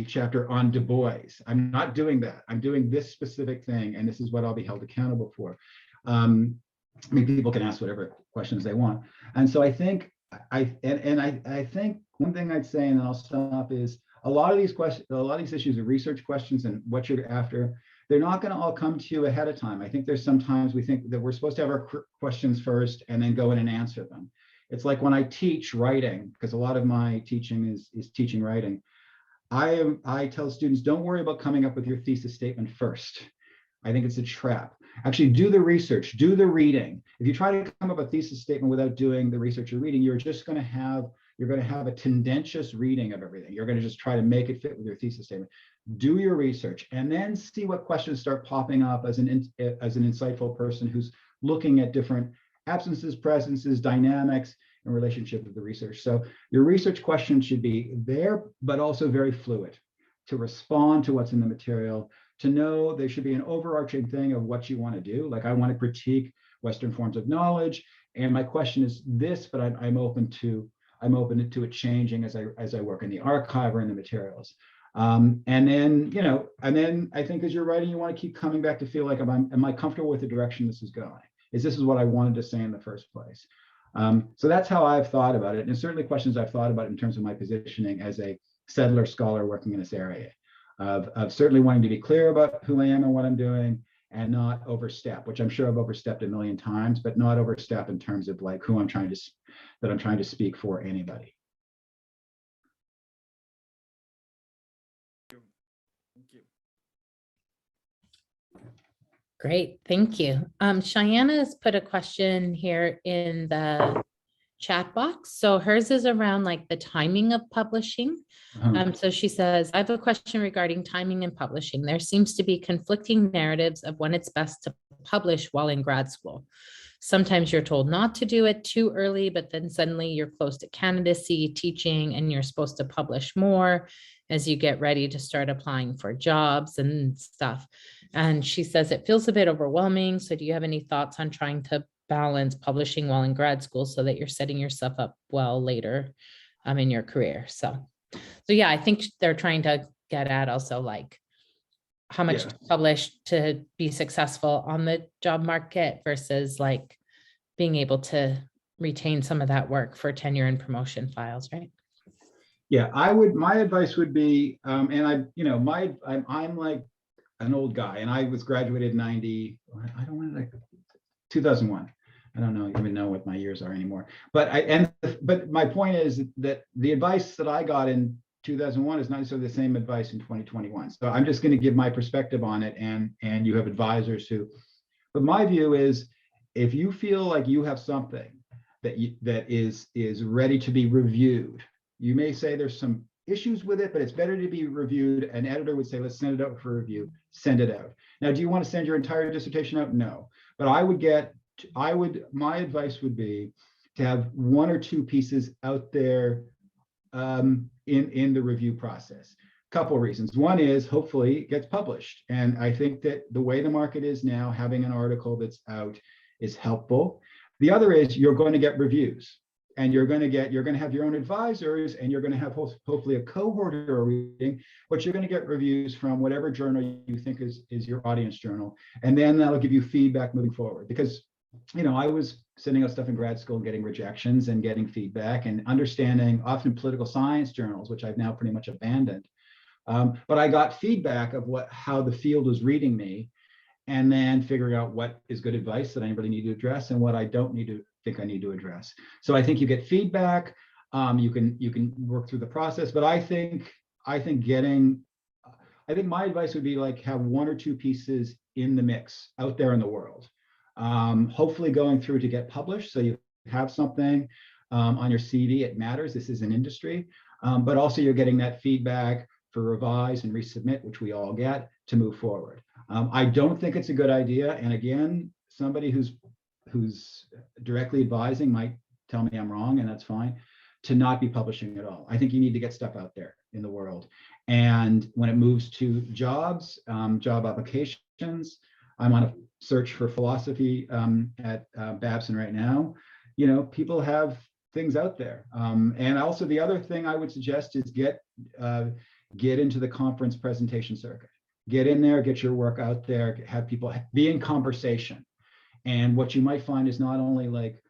chapter on Du Bois. I'm not doing that. I'm doing this specific thing, and this is what I'll be held accountable for. I mean, people can ask whatever questions they want. And so I think I think one thing I'd say, and then I'll stop, is a lot of these questions, a lot of these issues of research questions and what you're after, they're not going to all come to you ahead of time. I think there's sometimes we think that we're supposed to have our questions first and then go in and answer them. It's like when I teach writing, because a lot of my teaching is teaching writing. I tell students, don't worry about coming up with your thesis statement first. I think it's a trap. Actually, do the research, do the reading. If you try to come up with a thesis statement without doing the research or reading, you're just going to have a tendentious reading of everything. You're going to just try to make it fit with your thesis statement. Do your research and then see what questions start popping up as an insightful person who's looking at different absences, presences, dynamics in relationship with the research. So your research question should be there, but also very fluid to respond to what's in the material, to know there should be an overarching thing of what you want to do. Like I want to critique Western forms of knowledge, and my question is this, but I'm open to it changing as I work in the archive or in the materials. And then I think as you're writing, you want to keep coming back to feel like, am I comfortable with the direction this is going? This is what I wanted to say in the first place. So that's how I've thought about it. And certainly questions I've thought about in terms of my positioning as a settler scholar working in this area. of certainly wanting to be clear about who I am and what I'm doing, and not overstep, which I'm sure I've overstepped a million times, but not overstep in terms of like who I'm trying to speak for anybody. Great, thank you. Cheyenne has put a question here in the chat box. So hers is around like the timing of publishing. So she says, I have a question regarding timing and publishing. There seems to be conflicting narratives of when it's best to publish while in grad school. Sometimes you're told not to do it too early, but then suddenly you're close to candidacy, teaching, and you're supposed to publish more as you get ready to start applying for jobs and stuff. And she says it feels a bit overwhelming. So do you have any thoughts on trying to balance publishing while in grad school so that you're setting yourself up well later in your career? So yeah, I think they're trying to get at also like how much to publish to be successful on the job market versus like being able to retain some of that work for tenure and promotion files, right? Yeah, my advice would be, and I'm like an old guy, and I was graduated in 2001. I don't even know what my years are anymore. But my point is that the advice that I got in 2001 is not necessarily the same advice in 2021. So I'm just going to give my perspective on it, and you have advisors who. But my view is, if you feel like you have something that is ready to be reviewed, you may say there's some issues with it, but it's better to be reviewed. An editor would say, let's send it out for review. Send it out. Now, do you want to send your entire dissertation out? No, but my advice would be to have one or two pieces out there in the review process. Couple reasons. One is hopefully it gets published. And I think that the way the market is now, having an article that's out is helpful. The other is you're going to get reviews, and you're going to have your own advisors, and you're going to have hopefully a cohort who are reading, but you're going to get reviews from whatever journal you think is your audience journal. And then that'll give you feedback moving forward. Because I was sending out stuff in grad school and getting rejections and getting feedback and understanding often political science journals, which I've now pretty much abandoned. But I got feedback of how the field was reading me, and then figuring out what is good advice that I really need to address and what I don't think I need to address. So I think you get feedback. You can work through the process. But I think my advice would be like have one or two pieces in the mix out there in the world. Hopefully going through to get published, so you have something on your CV. It matters. This is an industry, but also you're getting that feedback for revise and resubmit, which we all get, to move forward. I don't think it's a good idea. And again, somebody who's directly advising might tell me I'm wrong, and that's fine, to not be publishing at all. I think you need to get stuff out there in the world. And when it moves to jobs, job applications, I'm on a search for philosophy at Babson right now. People have things out there. And also the other thing I would suggest is get into the conference presentation circuit. Get in there, get your work out there, have people be in conversation. And what you might find is not only like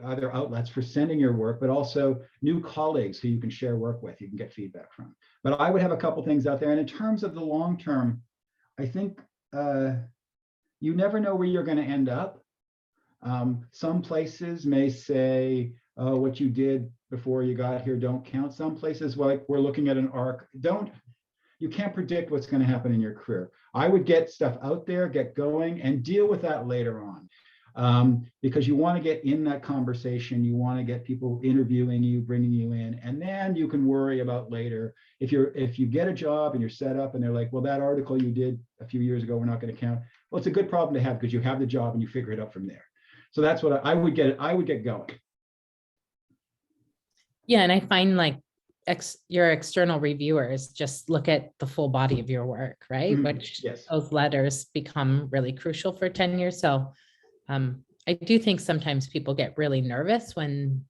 other outlets for sending your work, but also new colleagues who you can share work with, you can get feedback from. But I would have a couple things out there. And in terms of the long term, I think you never know where you're going to end up. Some places may say, oh, what you did before you got here don't count. Some places, like we're looking at an arc, you can't predict what's going to happen in your career. I would get stuff out there, get going, and deal with that later on. Because you want to get in that conversation, you want to get people interviewing you, bringing you in, and then you can worry about later. If you get a job and you're set up and they're like, well, that article you did a few years ago, we're not going to count. Well, it's a good problem to have because you have the job and you figure it out from there. So that's what I would get going. Yeah, and I find like your external reviewers just look at the full body of your work, right? Mm-hmm. Which yes. Those letters become really crucial for tenure. So I do think sometimes people get really nervous when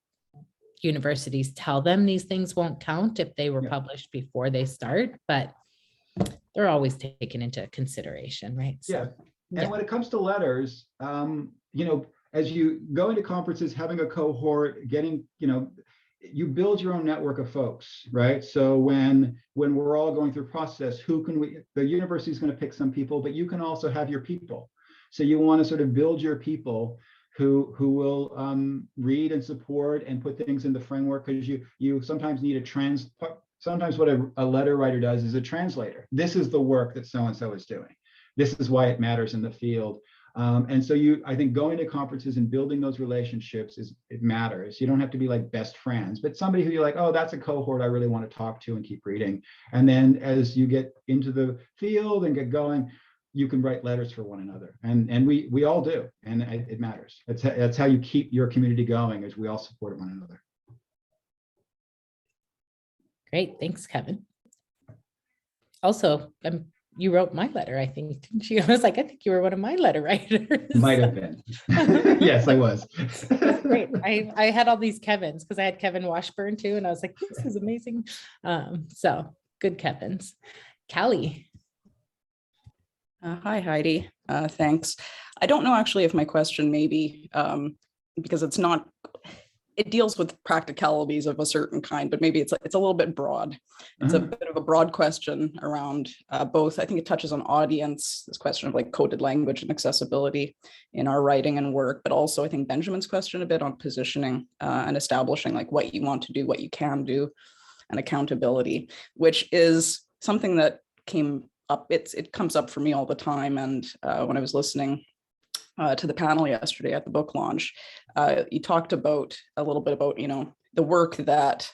universities tell them these things won't count if they were published before they start, but they're always taken into consideration, right? So, And when it comes to letters, as you go into conferences, having a cohort, getting, you build your own network of folks, right? So when we're all going through process, the university is going to pick some people, but you can also have your people. So you want to sort of build your people who will read and support and put things in the framework, because you sometimes need sometimes what a letter writer does is a translator. This is the work that so-and-so is doing. This is why it matters in the field. And so I think going to conferences and building those relationships it matters. You don't have to be like best friends, but somebody who you're like, oh, that's a cohort I really want to talk to and keep reading. And then as you get into the field and get going, you can write letters for one another. And we all do, and it matters. That's how you keep your community going, is we all support one another. Great, thanks, Kevin. Also, you wrote my letter, I think, didn't you? I was like, I think you were one of my letter writers. Might have been. Yes, I was. Great. I had all these Kevins because I had Kevin Washburn too, and I was like, this is amazing. So good Kevins. Callie. Hi, Heidi. Thanks. I don't know actually if my question maybe, because it deals with practicalities of a certain kind, but maybe it's a little bit broad. It's a bit of a broad question around both. I think it touches on audience, this question of like coded language and accessibility in our writing and work, but also I think Benjamin's question a bit on positioning and establishing like what you want to do, what you can do, and accountability, which is something that came up. It comes up for me all the time. And when I was listening to the panel yesterday at the book launch, you talked about a little bit about, the work that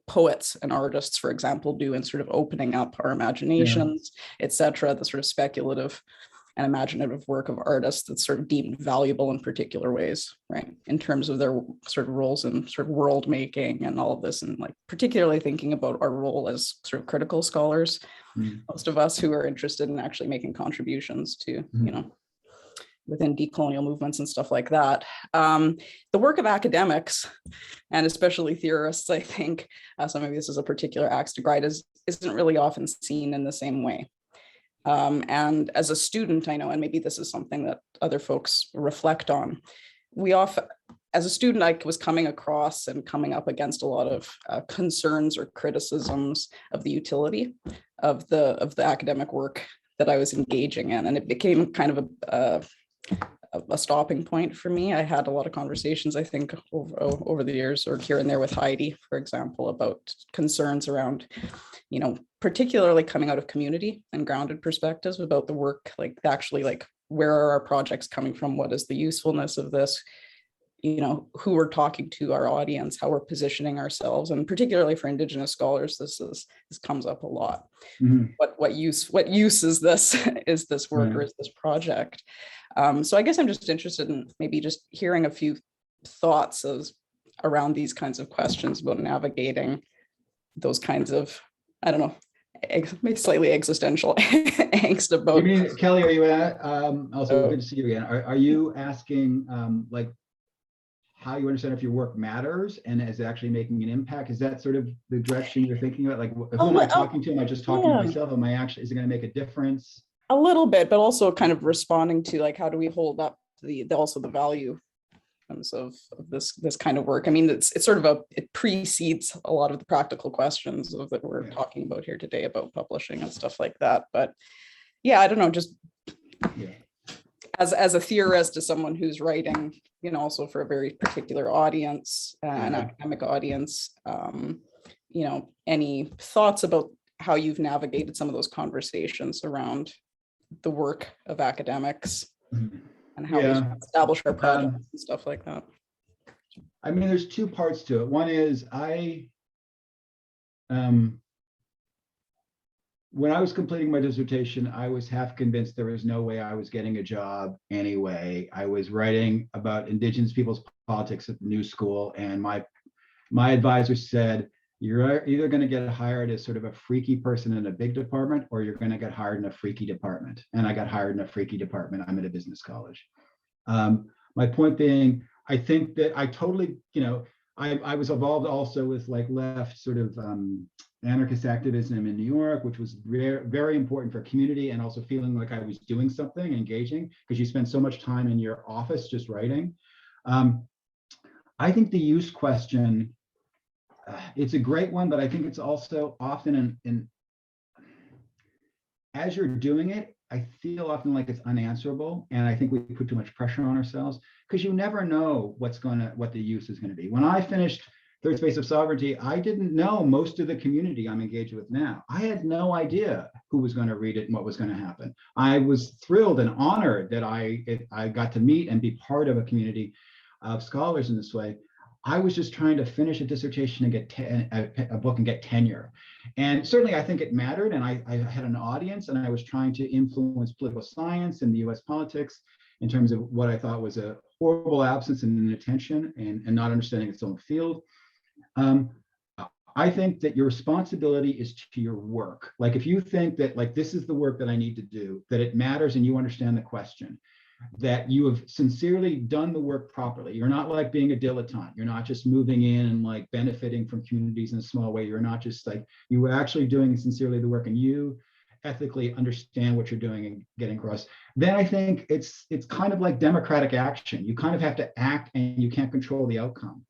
poets and artists, for example, do in sort of opening up our imaginations, etc., the sort of speculative and imaginative work of artists that's sort of deemed valuable in particular ways, right? In terms of their sort of roles in sort of world making and all of this, and like particularly thinking about our role as sort of critical scholars, most of us who are interested in actually making contributions to, within decolonial movements and stuff like that. The work of academics, and especially theorists, I think, so maybe this is a particular axe to grind, isn't really often seen in the same way. And as a student, I know, and maybe this is something that other folks reflect on, as a student, I was coming up against a lot of concerns or criticisms of the utility of the academic work that I was engaging in. And it became kind of a stopping point for me. I had a lot of conversations, I think, over the years, or here and there with Heidi, for example, about concerns around, particularly coming out of community and grounded perspectives about the work, like actually, like, where are our projects coming from? What is the usefulness of this? Who we're talking to, our audience, how we're positioning ourselves, and particularly for Indigenous scholars, this comes up a lot. What use is this work or is this project? So I guess I'm just interested in maybe just hearing a few thoughts around these kinds of questions about navigating those kinds of, I don't know, maybe slightly existential angst about. You mean, Kelly, are you also good to see you again? Are you asking like how you understand if your work matters and is actually making an impact? Is that sort of the direction you're thinking about? Like, who am I talking to? Am I just talking to myself? Is it going to make a difference? A little bit, but also kind of responding to, like, how do we hold up also the value of this kind of work? I mean, it's sort of it precedes a lot of the practical questions that we're talking about here today about publishing and stuff like that. But yeah, I don't know, just as a theorist, as someone who's writing, also for a very particular audience, an academic audience, any thoughts about how you've navigated some of those conversations around the work of academics and how we establish our projects and stuff like that? I mean, there's two parts to it. One is when I was completing my dissertation, I was half convinced there was no way I was getting a job anyway. I was writing about Indigenous people's politics at the New School, and my advisor said, you're either going to get hired as sort of a freaky person in a big department, or you're going to get hired in a freaky department. And I got hired in a freaky department. I'm at a business college. My point being, I think that I totally, I was involved also with like left sort of anarchist activism in New York, which was very, very important for community, and also feeling like I was doing something, engaging, because you spend so much time in your office just writing. I think the use question it's a great one, but I think it's also often as you're doing it, I feel often like it's unanswerable. And I think we put too much pressure on ourselves because you never know what the use is going to be. When I finished Third Space of Sovereignty, I didn't know most of the community I'm engaged with now. I had no idea who was going to read it and what was going to happen. I was thrilled and honored that I got to meet and be part of a community of scholars in this way. I was just trying to finish a dissertation and get a book and get tenure. And certainly I think it mattered. And I had an audience and I was trying to influence political science and the US politics in terms of what I thought was a horrible absence and inattention and not understanding its own field. I think that your responsibility is to your work. Like if you think that like this is the work that I need to do, that it matters and you understand the question, that you have sincerely done the work properly. You're not like being a dilettante. You're not just moving in and like benefiting from communities in a small way. You're not just like, you were actually doing sincerely the work and you ethically understand what you're doing and getting across. Then I think it's kind of like democratic action. You kind of have to act and you can't control the outcome.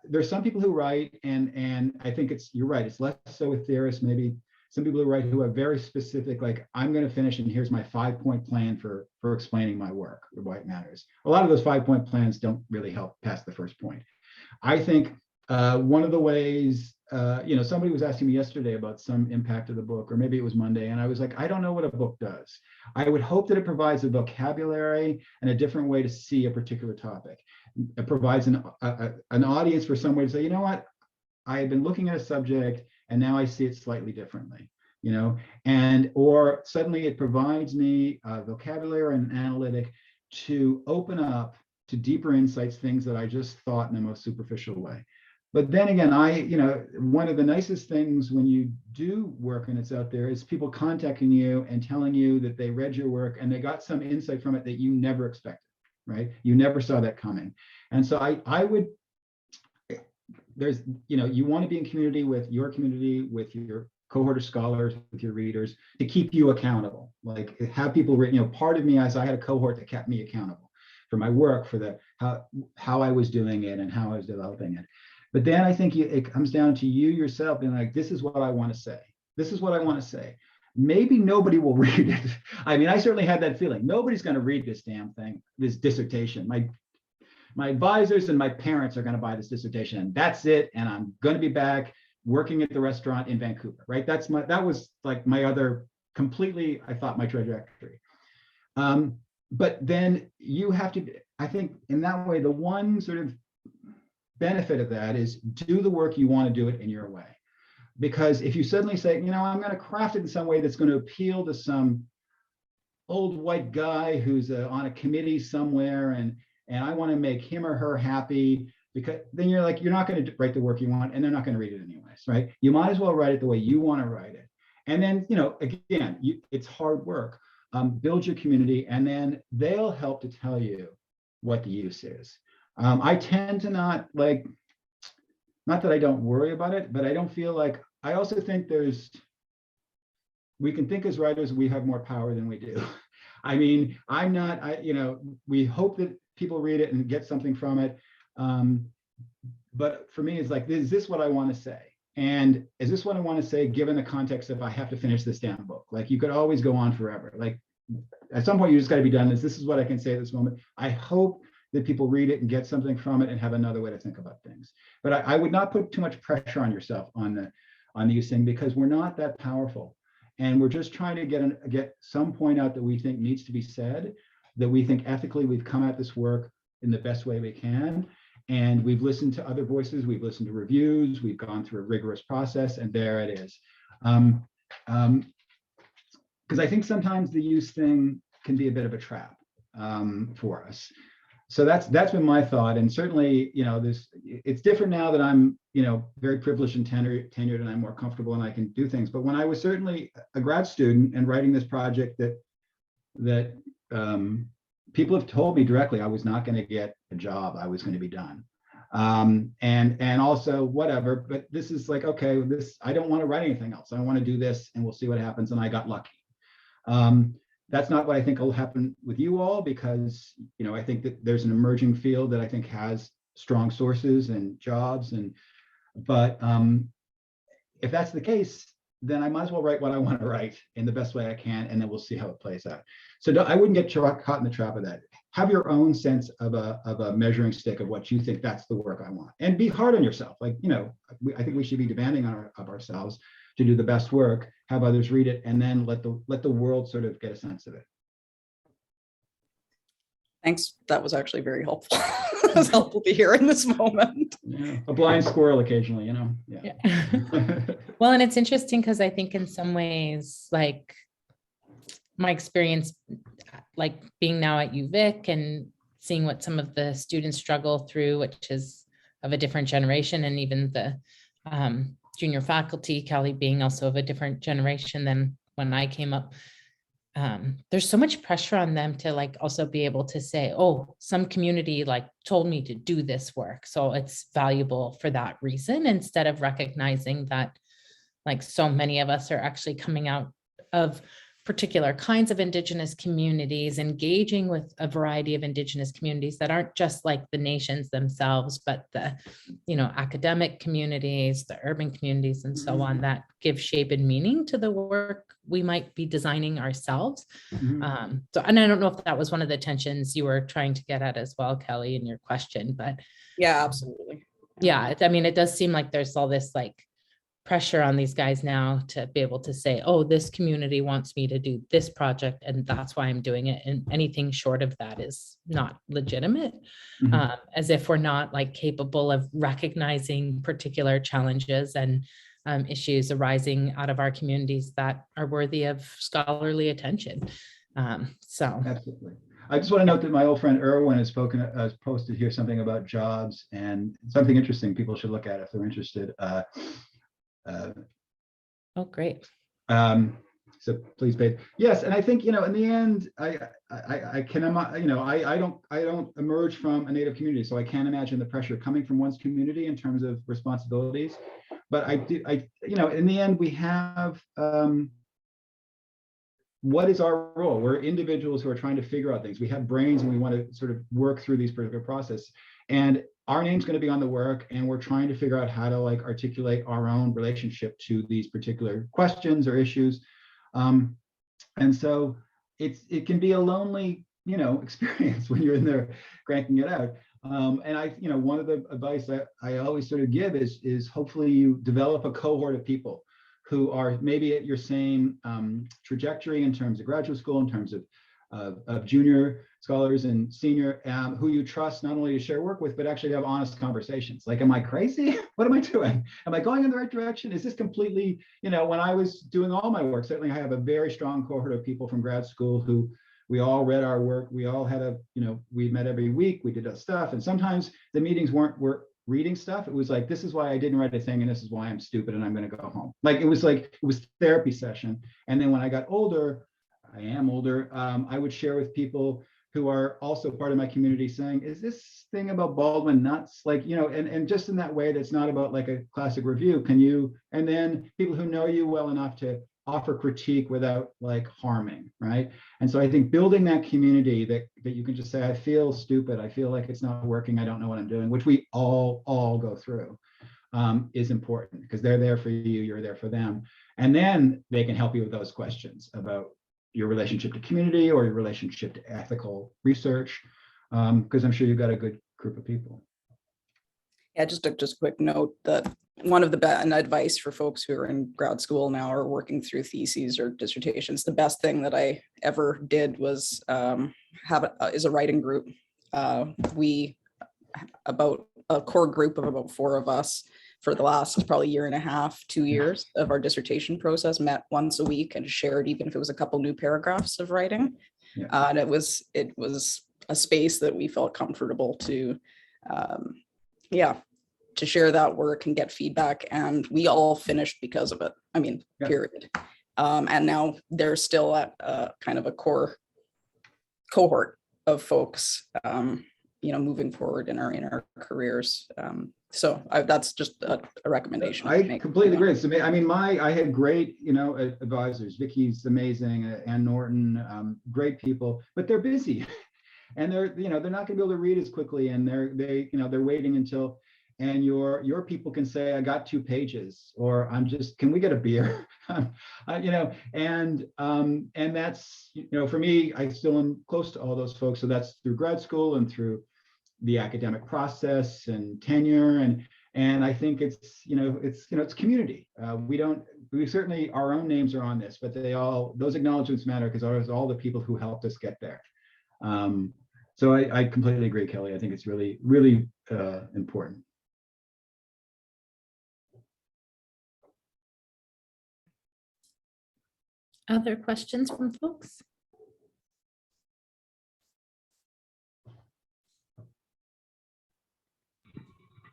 There's some people who write and I think you're right. It's less so with theorists, maybe some people who write who are very specific, like I'm going to finish and here's my 5-point plan for explaining my work or why it matters. A lot of those 5-point plans don't really help past the first point. I think one of the ways, somebody was asking me yesterday about some impact of the book, or maybe it was Monday, and I was like, I don't know what a book does. I would hope that it provides a vocabulary and a different way to see a particular topic. It provides an audience for some way to say, you know what, I've been looking at a subject and now I see it slightly differently, or suddenly it provides me a vocabulary and an analytic to open up to deeper insights, things that I just thought in the most superficial way. But then again, one of the nicest things when you do work and it's out there is people contacting you and telling you that they read your work and they got some insight from it that you never expected, right? You never saw that coming. And so you want to be in community, with your cohort of scholars, with your readers, to keep you accountable. Like have people read, part of me as I had a cohort that kept me accountable for my work, for how I was doing it and how I was developing it. But then I think it comes down to you yourself being like, this is what I want to say. This is what I want to say. Maybe nobody will read it. I mean, I certainly had that feeling. Nobody's going to read this damn thing, this dissertation. My advisors and my parents are going to buy this dissertation and that's it. And I'm going to be back working at the restaurant in Vancouver, right? That was like my other completely, I thought, my trajectory. But then you have to, I think in that way, the one sort of benefit of that is do the work you want to do it in your way. Because if you suddenly say, I'm going to craft it in some way that's going to appeal to some old white guy who's on a committee somewhere and I want to make him or her happy, because then you're not going to write the work you want and they're not going to read it anyways, right? You might as well write it the way you want to write it. And then, again, it's hard work. Build your community and then they'll help to tell you what the use is. I tend to not that I don't worry about it, but I don't feel like, I also think we can think as writers, we have more power than we do. I mean, we hope that people read it and get something from it. But for me, it's like, is this what I want to say? And is this what I want to say, given the context of I have to finish this damn book? Like you could always go on forever. Like at some point you just got to be done. This is what I can say at this moment. I hope that people read it and get something from it and have another way to think about things. But I would not put too much pressure on yourself on these things, because we're not that powerful. And we're just trying to get some point out that we think needs to be said, that we think ethically we've come at this work in the best way we can. And we've listened to other voices, we've listened to reviews, we've gone through a rigorous process, and there it is. Because I think sometimes the use thing can be a bit of a trap for us. So that's been my thought. And certainly, it's different now that I'm, very privileged and tenured and I'm more comfortable and I can do things. But when I was certainly a grad student and writing this project that people have told me directly I was not going to get a job, I was going to be done. And also whatever, but this is like, okay, I don't want to write anything else. I want to do this and we'll see what happens. And I got lucky. That's not what I think will happen with you all, because, I think that there's an emerging field that I think has strong sources and jobs. But if that's the case, then I might as well write what I want to write in the best way I can, and then we'll see how it plays out. So I wouldn't get caught in the trap of that. Have your own sense of a measuring stick of what you think that's the work I want, and be hard on yourself. Like, I think we should be demanding of ourselves to do the best work, have others read it, and then let the world sort of get a sense of it. Thanks. That was actually very helpful. It was helpful to hear in this moment. Yeah, a blind squirrel occasionally, Yeah. Well, and it's interesting because I think in some ways, like my experience, like being now at UVic and seeing what some of the students struggle through, which is of a different generation, and even the junior faculty, Kelly being also of a different generation than when I came up. There's so much pressure on them to like also be able to say, oh, some community like told me to do this work, so it's valuable for that reason, instead of recognizing that like so many of us are actually coming out of particular kinds of Indigenous communities, engaging with a variety of Indigenous communities that aren't just like the nations themselves, but the, academic communities, the urban communities, and so on, that give shape and meaning to the work we might be designing ourselves. And I don't know if that was one of the tensions you were trying to get at as well, Kelly, in your question, but yeah, absolutely. Yeah, I mean, it does seem like there's all this like pressure on these guys now to be able to say, oh, this community wants me to do this project and that's why I'm doing it. And anything short of that is not legitimate, as if we're not like capable of recognizing particular challenges and issues arising out of our communities that are worthy of scholarly attention. So absolutely. I just want to note that my old friend Erwin has posted here something about jobs, and something interesting people should look at if they're interested. Oh, great. So please pay. Yes, and I think in the end, I don't emerge from a Native community, so I can't imagine the pressure coming from one's community in terms of responsibilities. But in the end, we have what is our role? We're individuals who are trying to figure out things. We have brains, and we want to sort of work through these particular processes. And our name's going to be on the work, and we're trying to figure out how to like articulate our own relationship to these particular questions or issues. And so it can be a lonely, experience when you're in there cranking it out. And one of the advice that I always sort of give is hopefully you develop a cohort of people who are maybe at your same trajectory in terms of graduate school, in terms of junior scholars and senior, who you trust not only to share work with, but actually to have honest conversations. Like, am I crazy? What am I doing? Am I going in the right direction? Is this completely, when I was doing all my work, certainly I have a very strong cohort of people from grad school who we all read our work. We all had we met every week, we did our stuff. And sometimes the meetings weren't reading stuff. It was like, this is why I didn't write a thing, and this is why I'm stupid and I'm going to go home. It was therapy session. And then when I got older, I am older, I would share with people who are also part of my community saying, is this thing about Baldwin nuts? And just in that way, that's not about like a classic review. And then people who know you well enough to offer critique without like harming, right? And so I think building that community that you can just say, I feel stupid, I feel like it's not working, I don't know what I'm doing, which we all go through, is important, because they're there for you, you're there for them. And then they can help you with those questions about your relationship to community or your relationship to ethical research, because I'm sure you've got a good group of people. Yeah, just a quick note that one of the best advice for folks who are in grad school now or working through theses or dissertations, the best thing that I ever did was is a writing group. We, about a core group of about 4 of us for the last probably year and a half, 2 years of our dissertation process, met once a week and shared, even if it was a couple new paragraphs of writing. Yeah. And it was a space that we felt comfortable to share that work and get feedback. And we all finished because of it. I mean, period. And now there's still kind of a core cohort of folks, moving forward in our careers. So that's just a recommendation. I completely agree. So, I mean, I had great, advisors. Vicky's amazing, Ann Norton, great people, but they're busy. and they're not going to be able to read as quickly, and they're waiting until, and your people can say, I got 2 pages, or can we get a beer? And that's, for me, I still am close to all those folks. So that's through grad school and through the academic process and tenure. And I think it's community. We certainly, our own names are on this, but those acknowledgements matter because there's all the people who helped us get there. So I completely agree, Kelly. I think it's really, really important. Other questions from folks?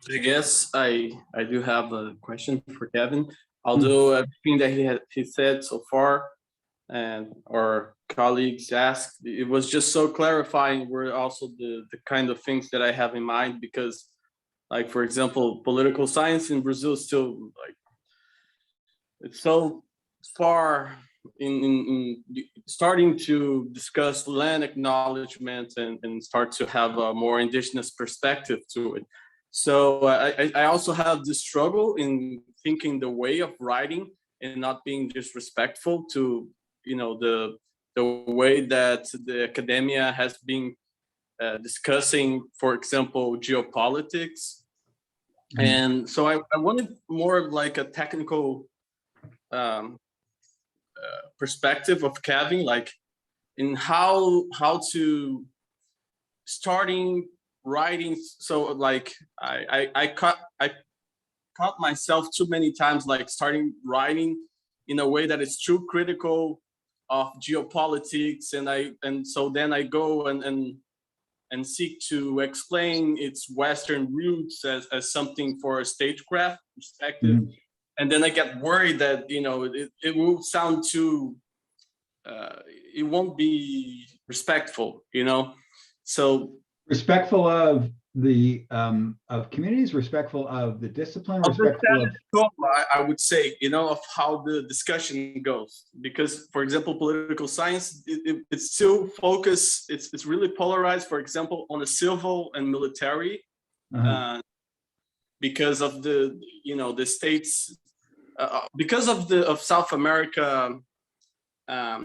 I guess I do have a question for Kevin. Although everything that he said so far and our colleagues asked, it was just so clarifying, were also the kind of things that I have in mind, because, like, for example, political science in Brazil is still like, it's so far in starting to discuss land acknowledgement and start to have a more indigenous perspective to it. So I also have this struggle in thinking the way of writing and not being disrespectful to, the way that the academia has been discussing, for example, geopolitics. And so I wanted more like a technical perspective of Kevin, like in how to starting writing. So like I caught myself too many times like starting writing in a way that is too critical of geopolitics, and so then I go and seek to explain its Western roots as something for a stagecraft perspective. And then I get worried that, it will sound too, it won't be respectful, So respectful of the of communities, respectful of the discipline, respectful of, I would say, of how the discussion goes. Because, for example, political science, it's still focused, it's really polarized, for example, on the civil and military, because of the, the states, because of South America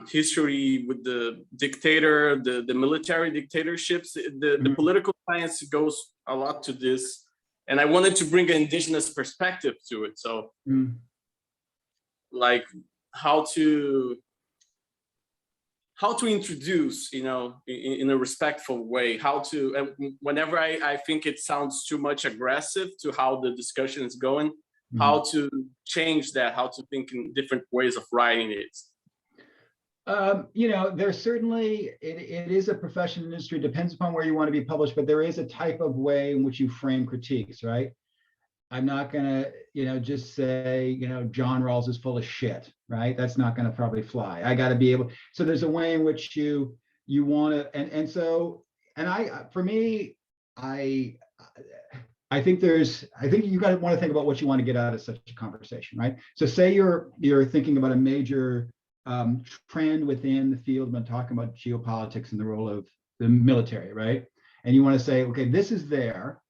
history with the dictator, the military dictatorships, the political science goes a lot to this. And I wanted to bring an indigenous perspective to it. So like how to introduce, in a respectful way, how to, whenever I think it sounds too much aggressive to how the discussion is going, how to change that, how to think in different ways of writing it. There's certainly, it is a profession industry, depends upon where you want to be published, but there is a type of way in which you frame critiques, right? I'm not gonna, just say, John Rawls is full of shit, right? That's not gonna probably fly. I gotta be able, so there's a way in which you want to, I think you guys want to think about what you want to get out of such a conversation, right? So say you're thinking about a major trend within the field, when talking about geopolitics and the role of the military, right? And you want to say, okay, this is there,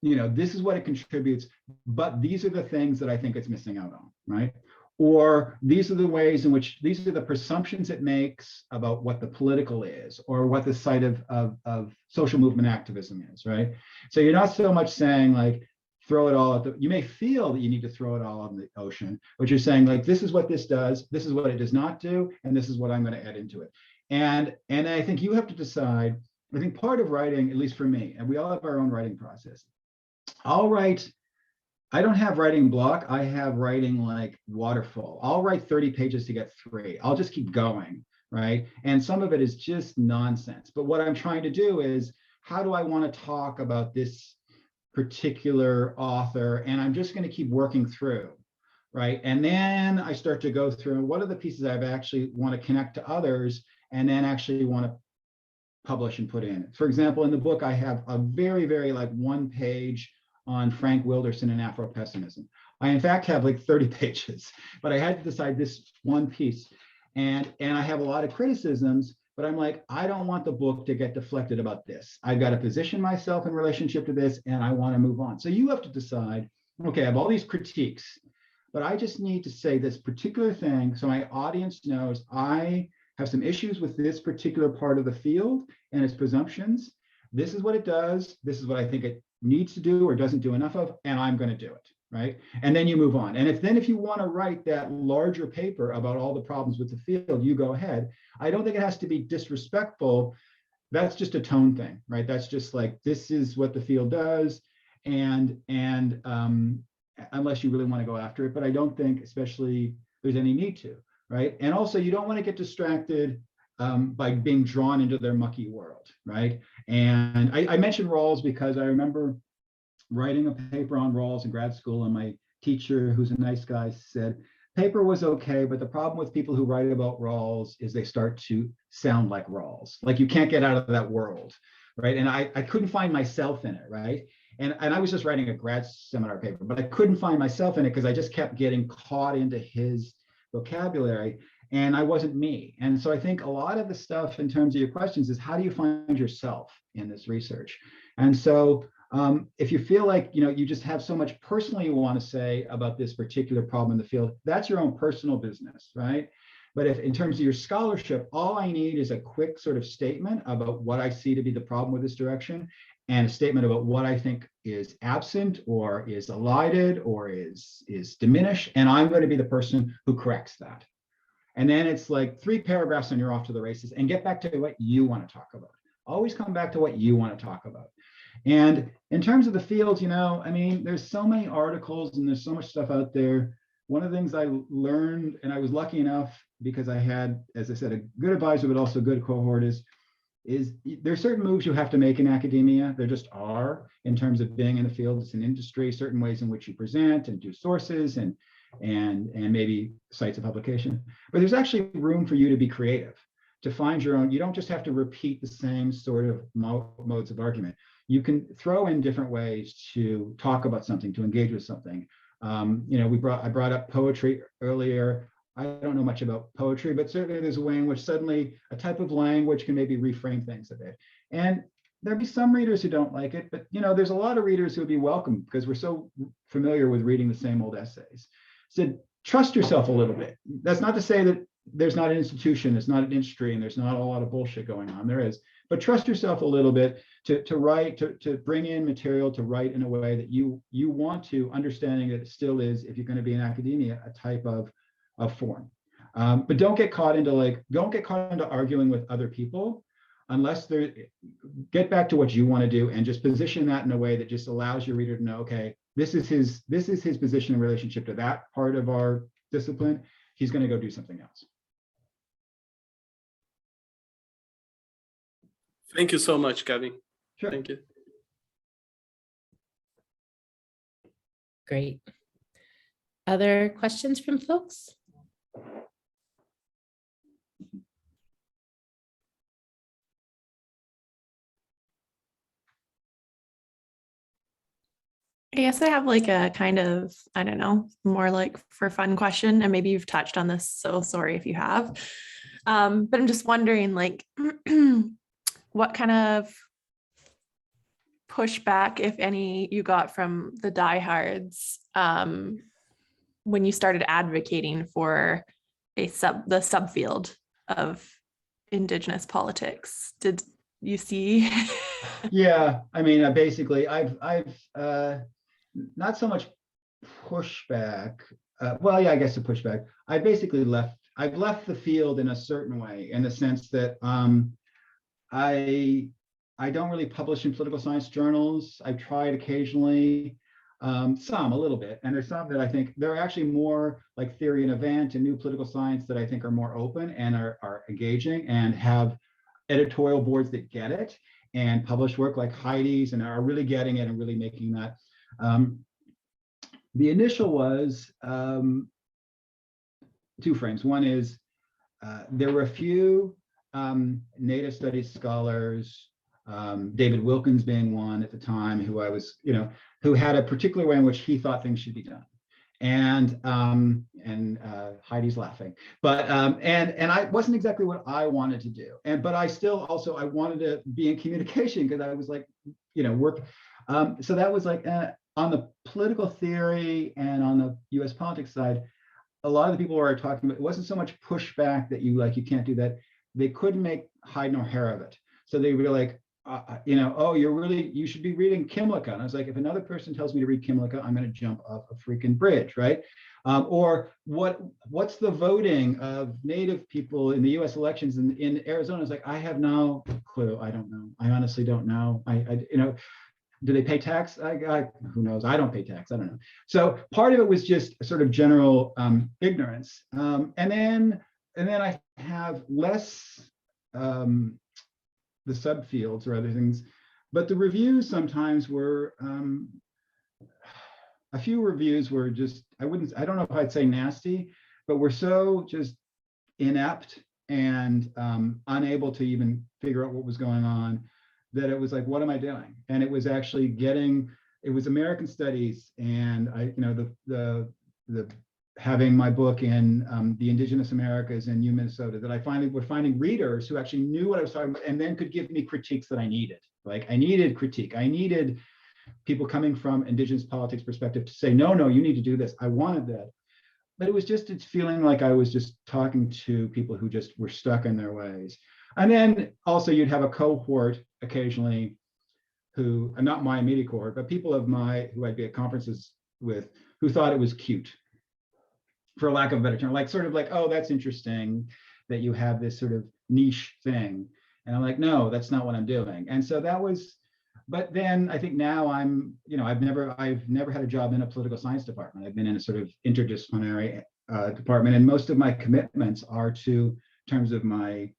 this is what it contributes, but these are the things that I think it's missing out on, right? Or these are the ways in which, these are the presumptions it makes about what the political is, or what the site of social movement activism is, right? So you're not so much saying like, throw it all out. You may feel that you need to throw it all out in the ocean, but you're saying like, this is what this does, this is what it does not do, and this is what I'm going to add into it. And I think you have to decide. I think part of writing, at least for me, and we all have our own writing process. I'll write. I don't have writing block. I have writing like waterfall. I'll write 30 pages to get 3. I'll just keep going, right? And some of it is just nonsense. But what I'm trying to do is, how do I want to talk about this particular author? And I'm just going to keep working through, right? And then I start to go through what are the pieces I've actually want to connect to others, and then actually want to publish and put in. For example, in the book, I have a very, very like 1 page on Frank Wilderson and Afro-pessimism. I in fact have like 30 pages, but I had to decide this one piece. And I have a lot of criticisms but I'm like, I don't want the book to get deflected about this. I've got to position myself in relationship to this, and I want to move on. So you have to decide, okay, I have all these critiques, but I just need to say this particular thing so my audience knows I have some issues with this particular part of the field and its presumptions. This is what it does. This is what I think it needs to do or doesn't do enough of, and I'm going to do it, right? And then you move on. And if you want to write that larger paper about all the problems with the field, you go ahead. I don't think it has to be disrespectful. That's just a tone thing, right? That's just like, this is what the field does. And unless you really want to go after it, but I don't think especially there's any need to, right? And also you don't want to get distracted by being drawn into their mucky world, right? And I mentioned Rawls because I remember writing a paper on Rawls in grad school, and my teacher, who's a nice guy, said, paper was okay, but the problem with people who write about Rawls is they start to sound like Rawls. Like you can't get out of that world, right? And I couldn't find myself in it, right? And I was just writing a grad seminar paper, but I couldn't find myself in it because I just kept getting caught into his vocabulary, and I wasn't me. And so I think a lot of the stuff in terms of your questions is, how do you find yourself in this research? And so if you feel like, you just have so much personally you want to say about this particular problem in the field, that's your own personal business, right? But if in terms of your scholarship, all I need is a quick sort of statement about what I see to be the problem with this direction, and a statement about what I think is absent or is elided or is diminished, and I'm going to be the person who corrects that. And then it's like 3 paragraphs and you're off to the races, and get back to what you want to talk about. Always come back to what you want to talk about. And in terms of the field, I mean, there's so many articles and there's so much stuff out there. One of the things I learned, and I was lucky enough because I had, as I said, a good advisor, but also a good cohort, is there's certain moves you have to make in academia. There just are, in terms of being in the field. It's an industry, certain ways in which you present and do sources and maybe sites of publication. But there's actually room for you to be creative, to find your own. You don't just have to repeat the same sort of modes of argument. You can throw in different ways to talk about something, to engage with something. I brought up poetry earlier. I don't know much about poetry, but certainly there's a way in which suddenly a type of language can maybe reframe things a bit. And there'll be some readers who don't like it, but there's a lot of readers who would be welcome because we're so familiar with reading the same old essays. So trust yourself a little bit. That's not to say that there's not an institution, it's not an industry, and there's not a lot of bullshit going on. There is, but trust yourself a little bit to write, to bring in material, to write in a way that you want to, understanding that it still is, if you're going to be in academia, a type of form. But don't get caught into arguing with other people unless get back to what you want to do, and just position that in a way that just allows your reader to know, okay, this is his position in relationship to that part of our discipline. He's going to go do something else. Thank you so much, Kevin. Sure. Thank you. Great. Other questions from folks? I guess I have like a kind of, I don't know, more like for fun question, and maybe you've touched on this, so sorry if you have. But I'm just wondering, like, what kind of pushback, if any, you got from the diehards when you started advocating for the subfield of Indigenous politics? Did you see? Yeah, I mean, basically, I've not so much pushback. Well, yeah, I guess a pushback. I've left the field in a certain way, in the sense that I don't really publish in political science journals. I've tried occasionally, some a little bit, and there's some that I think they're actually more like Theory and Event and New Political Science that I think are more open and are engaging and have editorial boards that get it and publish work like Heidi's and are really getting it and really making that. The initial was 2 frames. One is there were a few Native studies scholars, David Wilkins being one at the time, who I was, who had a particular way in which he thought things should be done. and Heidi's laughing, but and I wasn't exactly what I wanted to do, but I still also I wanted to be in communication because I was like, work. So that was like on the political theory and on the U.S. politics side, a lot of the people were talking about, it wasn't so much pushback that you can't do that. They couldn't make hide nor hair of it. So they were like, oh, you should be reading Kimlicka. And I was like, if another person tells me to read Kimlicka, I'm going to jump off a freaking bridge, right? Or what's the voting of Native people in the U.S. elections in Arizona? I was like, I have no clue. I don't know. I honestly don't know. Do they pay tax? Who knows? I don't pay tax. I don't know. So part of it was just sort of general ignorance. And then I have less the subfields or other things, but the reviews sometimes were, a few reviews were just, I don't know if I'd say nasty, but were so just inept and unable to even figure out what was going on, that it was like, what am I doing? And it was actually it was American studies, and the having my book in the Indigenous Americas in Minnesota, that I finally were finding readers who actually knew what I was talking about and then could give me critiques that I needed. Like I needed critique. I needed people coming from Indigenous politics perspective to say, no, you need to do this. I wanted that. But it's feeling like I was just talking to people who just were stuck in their ways. And then also you'd have a cohort occasionally who, not my immediate cohort, but people who I'd be at conferences with, who thought it was cute, for lack of a better term, like sort of like, oh, that's interesting that you have this sort of niche thing. And I'm like, no, that's not what I'm doing. And so that was, but then I think now I've never had a job in a political science department. I've been in a sort of interdisciplinary department, and most of my commitments are to terms of my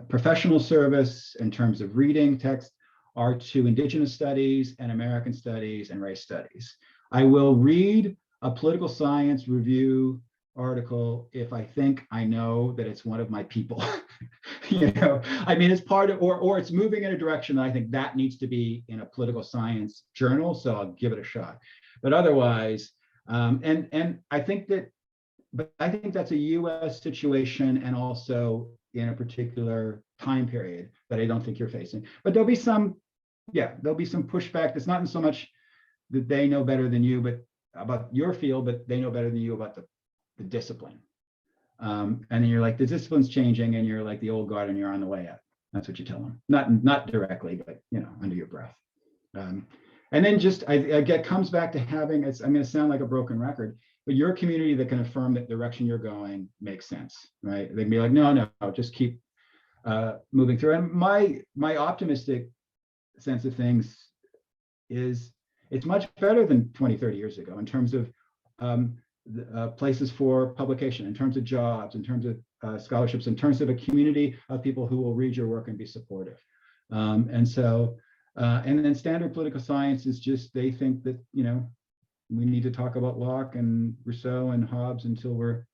professional service, in terms of reading text, are to Indigenous studies and American studies and race studies. I will read a political science review article if I think I know that it's one of my people. I mean, it's part of, or it's moving in a direction that I think that needs to be in a political science journal, so I'll give it a shot. But otherwise, and I think that's a US situation, and also in a particular time period that I don't think you're facing. But there'll be some pushback. That's not so much that they know better than you, but about your field, but they know better than you about the discipline. And then you're like, the discipline's changing, and you're like the old guard, and you're on the way up. That's what you tell them. Not directly, but under your breath. And then just it comes back to having, I'm going to sound like a broken record, but your community that can affirm that direction you're going makes sense, right? They'd be like, no, just keep moving through. And my optimistic sense of things is it's much better than 20, 30 years ago in terms of places for publication, in terms of jobs, in terms of scholarships, in terms of a community of people who will read your work and be supportive. And then standard political science is just, they think that, we need to talk about Locke and Rousseau and Hobbes until we're,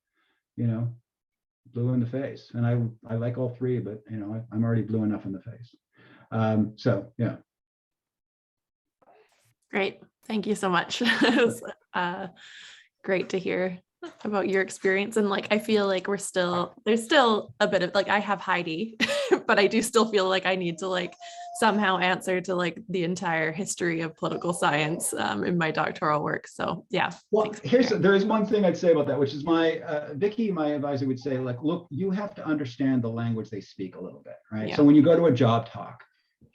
blue in the face. And I like all three, but I'm already blue enough in the face. So yeah. Great. Thank you so much. It was great to hear about your experience. And I feel like there's still a bit of I have Heidi, but I do still feel like I need to somehow answer to the entire history of political science in my doctoral work. So yeah. Well, there is one thing I'd say about that, which is Vicky, my advisor, would say, look, you have to understand the language they speak a little bit, right? Yeah. So when you go to a job talk,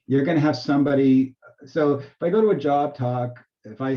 you're going to have somebody. So if I go to a job talk, I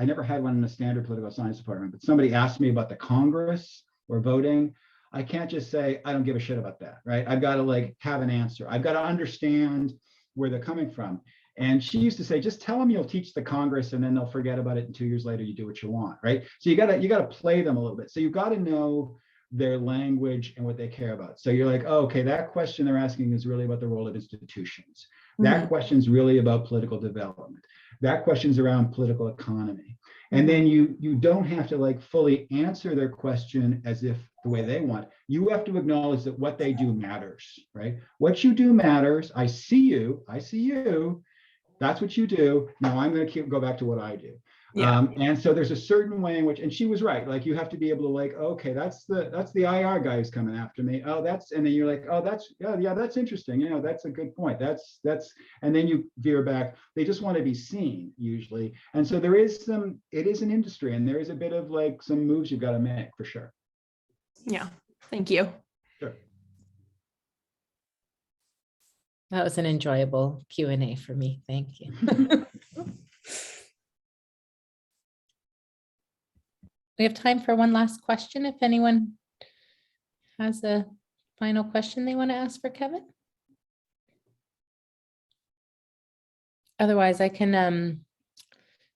never had one in a standard political science department, but somebody asked me about the Congress or voting, I can't just say, I don't give a shit about that, right? I've got to have an answer. I've got to understand where they're coming from. And she used to say, just tell them you'll teach the Congress and then they'll forget about it. And 2 years later, you do what you want, right? So you got to play them a little bit. So you've got to know their language and what they care about. So you're like, oh, okay, that question they're asking is really about the role of institutions. That question's really about political development. That question's around political economy. And then you don't have to fully answer their question as if the way they want. You have to acknowledge that what they do matters, right? What you do matters. I see you. That's what you do. Now I'm going to go back to what I do. Yeah. And so there's a certain way in which, and she was right, like you have to be able to like, okay, that's the IR guy who's coming after me. Oh, and then you're like, oh, yeah, that's interesting. You know, that's a good point. That's, and then you veer back. They just want to be seen usually. And so it is an industry, and there is a bit of like some moves you've got to make for sure. Yeah. Thank you. Sure. That was an enjoyable Q&A for me. Thank you. We have time for one last question. If anyone has a final question they want to ask for Kevin. Otherwise, I can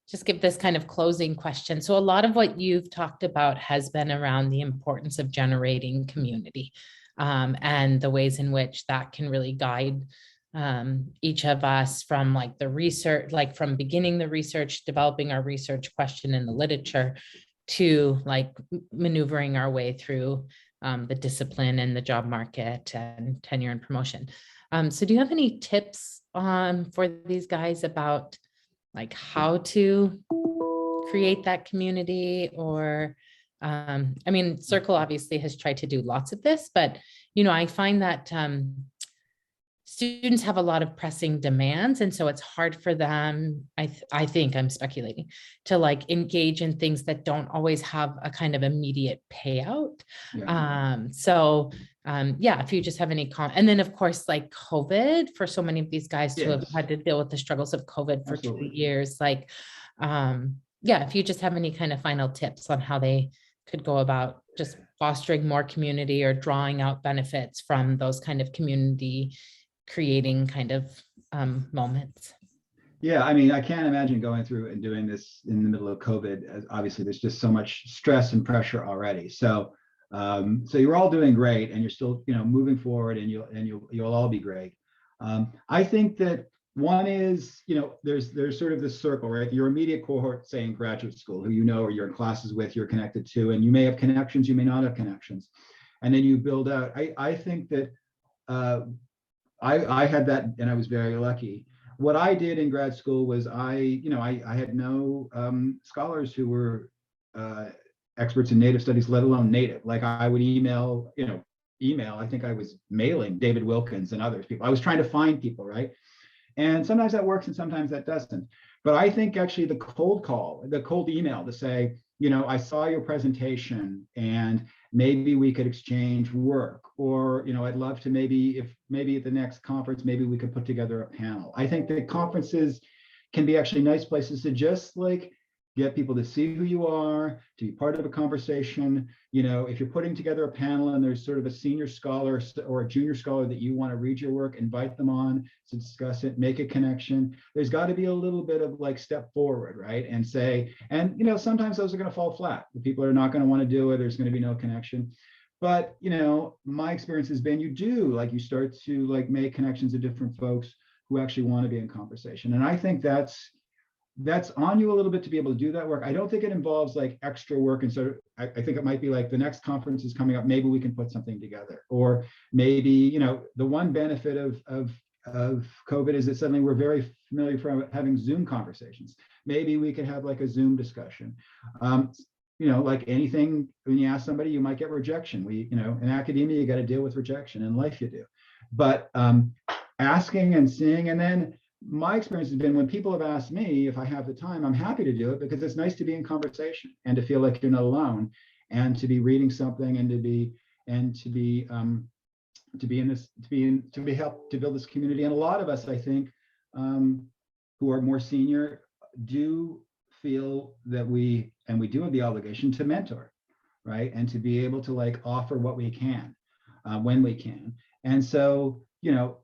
just give this kind of closing question. So a lot of what you've talked about has been around the importance of generating community and the ways in which that can really guide each of us from like the research, like from beginning the research, developing our research question in the literature, to like maneuvering our way through the discipline and the job market and tenure and promotion. So do you have any tips for these guys about like how to create that community? Or, I mean, Circle obviously has tried to do lots of this, but, you know, I find that students have a lot of pressing demands. And so it's hard for them, I think I'm speculating, to like engage in things that don't always have a kind of immediate payout. Yeah. Yeah, if you just have any and then of course, like COVID for so many of these guys to have had to deal with the struggles of COVID for 2 years, like, yeah, if you just have any kind of final tips on how they could go about just fostering more community or drawing out benefits from those kind of community creating kind of moments. Yeah, I mean, I can't imagine going through and doing this in the middle of COVID. Obviously, there's just so much stress and pressure already. So, so you're all doing great, and you're still, you know, moving forward, and you'll all be great. I think that one is, you know, there's sort of this circle, right? Your immediate cohort, say in graduate school, who you know or you're in classes with, you're connected to, and you may have connections, you may not have connections, and then you build out. I think that. I had that, and I was very lucky. What I did in grad school was I had no scholars who were experts in Native studies, let alone Native. Like I would email. I think I was mailing David Wilkins and other people. I was trying to find people, right? And sometimes that works and sometimes that doesn't. But I think actually the cold call, the cold email to say, you know, I saw your presentation and maybe we could exchange work, or, you know, I'd love to maybe at the next conference, maybe we could put together a panel. I think that conferences can be actually nice places to just like get people to see who you are, to be part of a conversation. You know, if you're putting together a panel and there's sort of a senior scholar or a junior scholar that you want to read your work, invite them on to discuss it, make a connection. There's got to be a little bit of like step forward, right? And say, and, you know, sometimes those are going to fall flat. The people are not going to want to do it. There's going to be no connection. But, you know, my experience has been you start to like make connections with different folks who actually want to be in conversation. And I think that's on you a little bit to be able to do that work. I don't think it involves like extra work. And so I think it might be like the next conference is coming up. Maybe we can put something together. Or maybe, you know, the one benefit of COVID is that suddenly we're very familiar from having Zoom conversations. Maybe we could have like a Zoom discussion. You know, like anything, when you ask somebody, you might get rejection. You know, in academia, you got to deal with rejection. In life, you do. But asking and seeing, and then my experience has been when people have asked me if I have the time, I'm happy to do it because it's nice to be in conversation and to feel like you're not alone, and to be reading something, and to be helped to build this community. And a lot of us, I think, who are more senior, do feel that we do have the obligation to mentor, right? And to be able to like offer what we can when we can. And so, you know,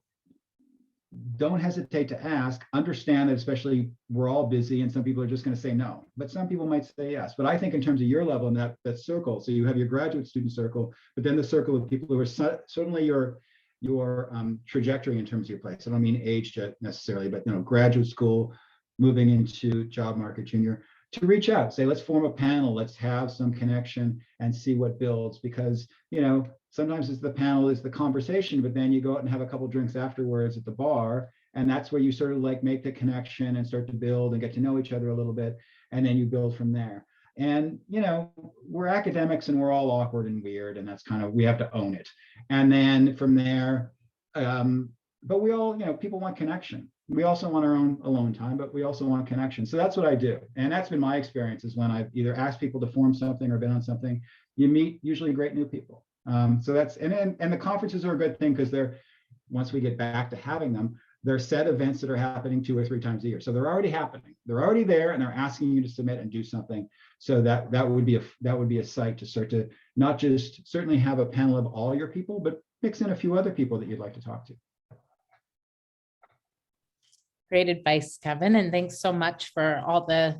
don't hesitate to ask. Understand that especially we're all busy and some people are just going to say no, but some people might say yes. But I think in terms of your level and that circle, so you have your graduate student circle, but then the circle of people who are certainly your trajectory in terms of your place. I don't mean age necessarily, but, you know, graduate school, moving into job market, junior, to reach out, say, let's form a panel, let's have some connection and see what builds. Because, you know, sometimes it's the panel, is the conversation, but then you go out and have a couple drinks afterwards at the bar, and that's where you sort of like make the connection and start to build and get to know each other a little bit. and then you build from there. And, you know, we're academics and we're all awkward and weird, and that's kind of, we have to own it. And then from there, but we all, you know, people want connection. We also want our own alone time, but we also want connection. So that's what I do. And that's been my experience, is when I've either asked people to form something or been on something, you meet usually great new people. So that's, and the conferences are a good thing, because they're, once we get back to having them, they're set events that are happening 2 or 3 times a year. So they're already happening. They're already there, and they're asking you to submit and do something. So that would be a site to start to not just certainly have a panel of all your people, but mix in a few other people that you'd like to talk to. Great advice, Kevin, and thanks so much for all the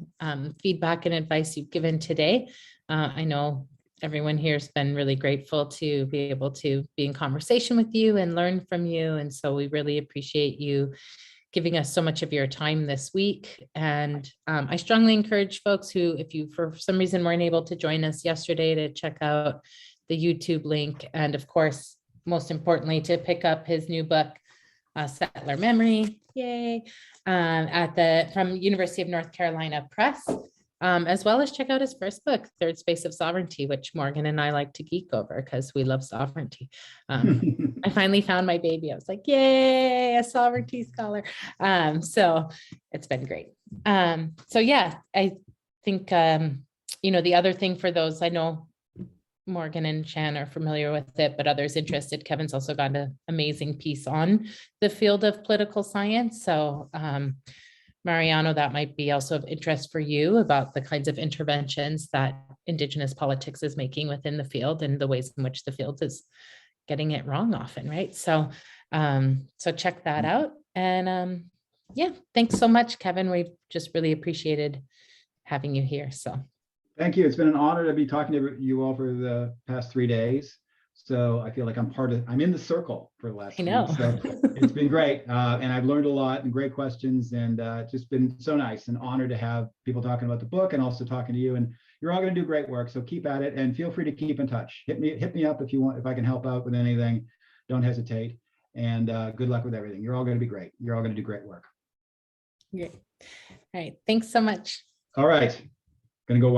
feedback and advice you've given today. I know everyone here has been really grateful to be able to be in conversation with you and learn from you. And so we really appreciate you giving us so much of your time this week. And I strongly encourage folks who, if you for some reason weren't able to join us yesterday, to check out the YouTube link. And of course, most importantly, to pick up his new book, Settler Memory, yay, from University of North Carolina Press. As well as check out his first book, Third Space of Sovereignty, which Morgan and I like to geek over because we love sovereignty. I finally found my baby. I was like, yay, a sovereignty scholar. So it's been great. So yeah, I think, you know, the other thing for those, I know Morgan and Shan are familiar with it, but others interested, Kevin's also got an amazing piece on the field of political science. So Mariano, that might be also of interest for you, about the kinds of interventions that Indigenous politics is making within the field and the ways in which the field is getting it wrong often, right? So, so check that out. And yeah, thanks so much, Kevin. We've just really appreciated having you here. So thank you. It's been an honor to be talking to you all for the past 3 days. So I feel like I'm in the circle for the last week. So it's been great. And I've learned a lot, and great questions, and just been so nice and honored to have people talking about the book and also talking to you. And you're all going to do great work. So keep at it, and feel free to keep in touch. Hit me up if you want, if I can help out with anything. Don't hesitate. And good luck with everything. You're all going to be great. You're all going to do great work. Great. All right. Thanks so much. All right. Going to go walk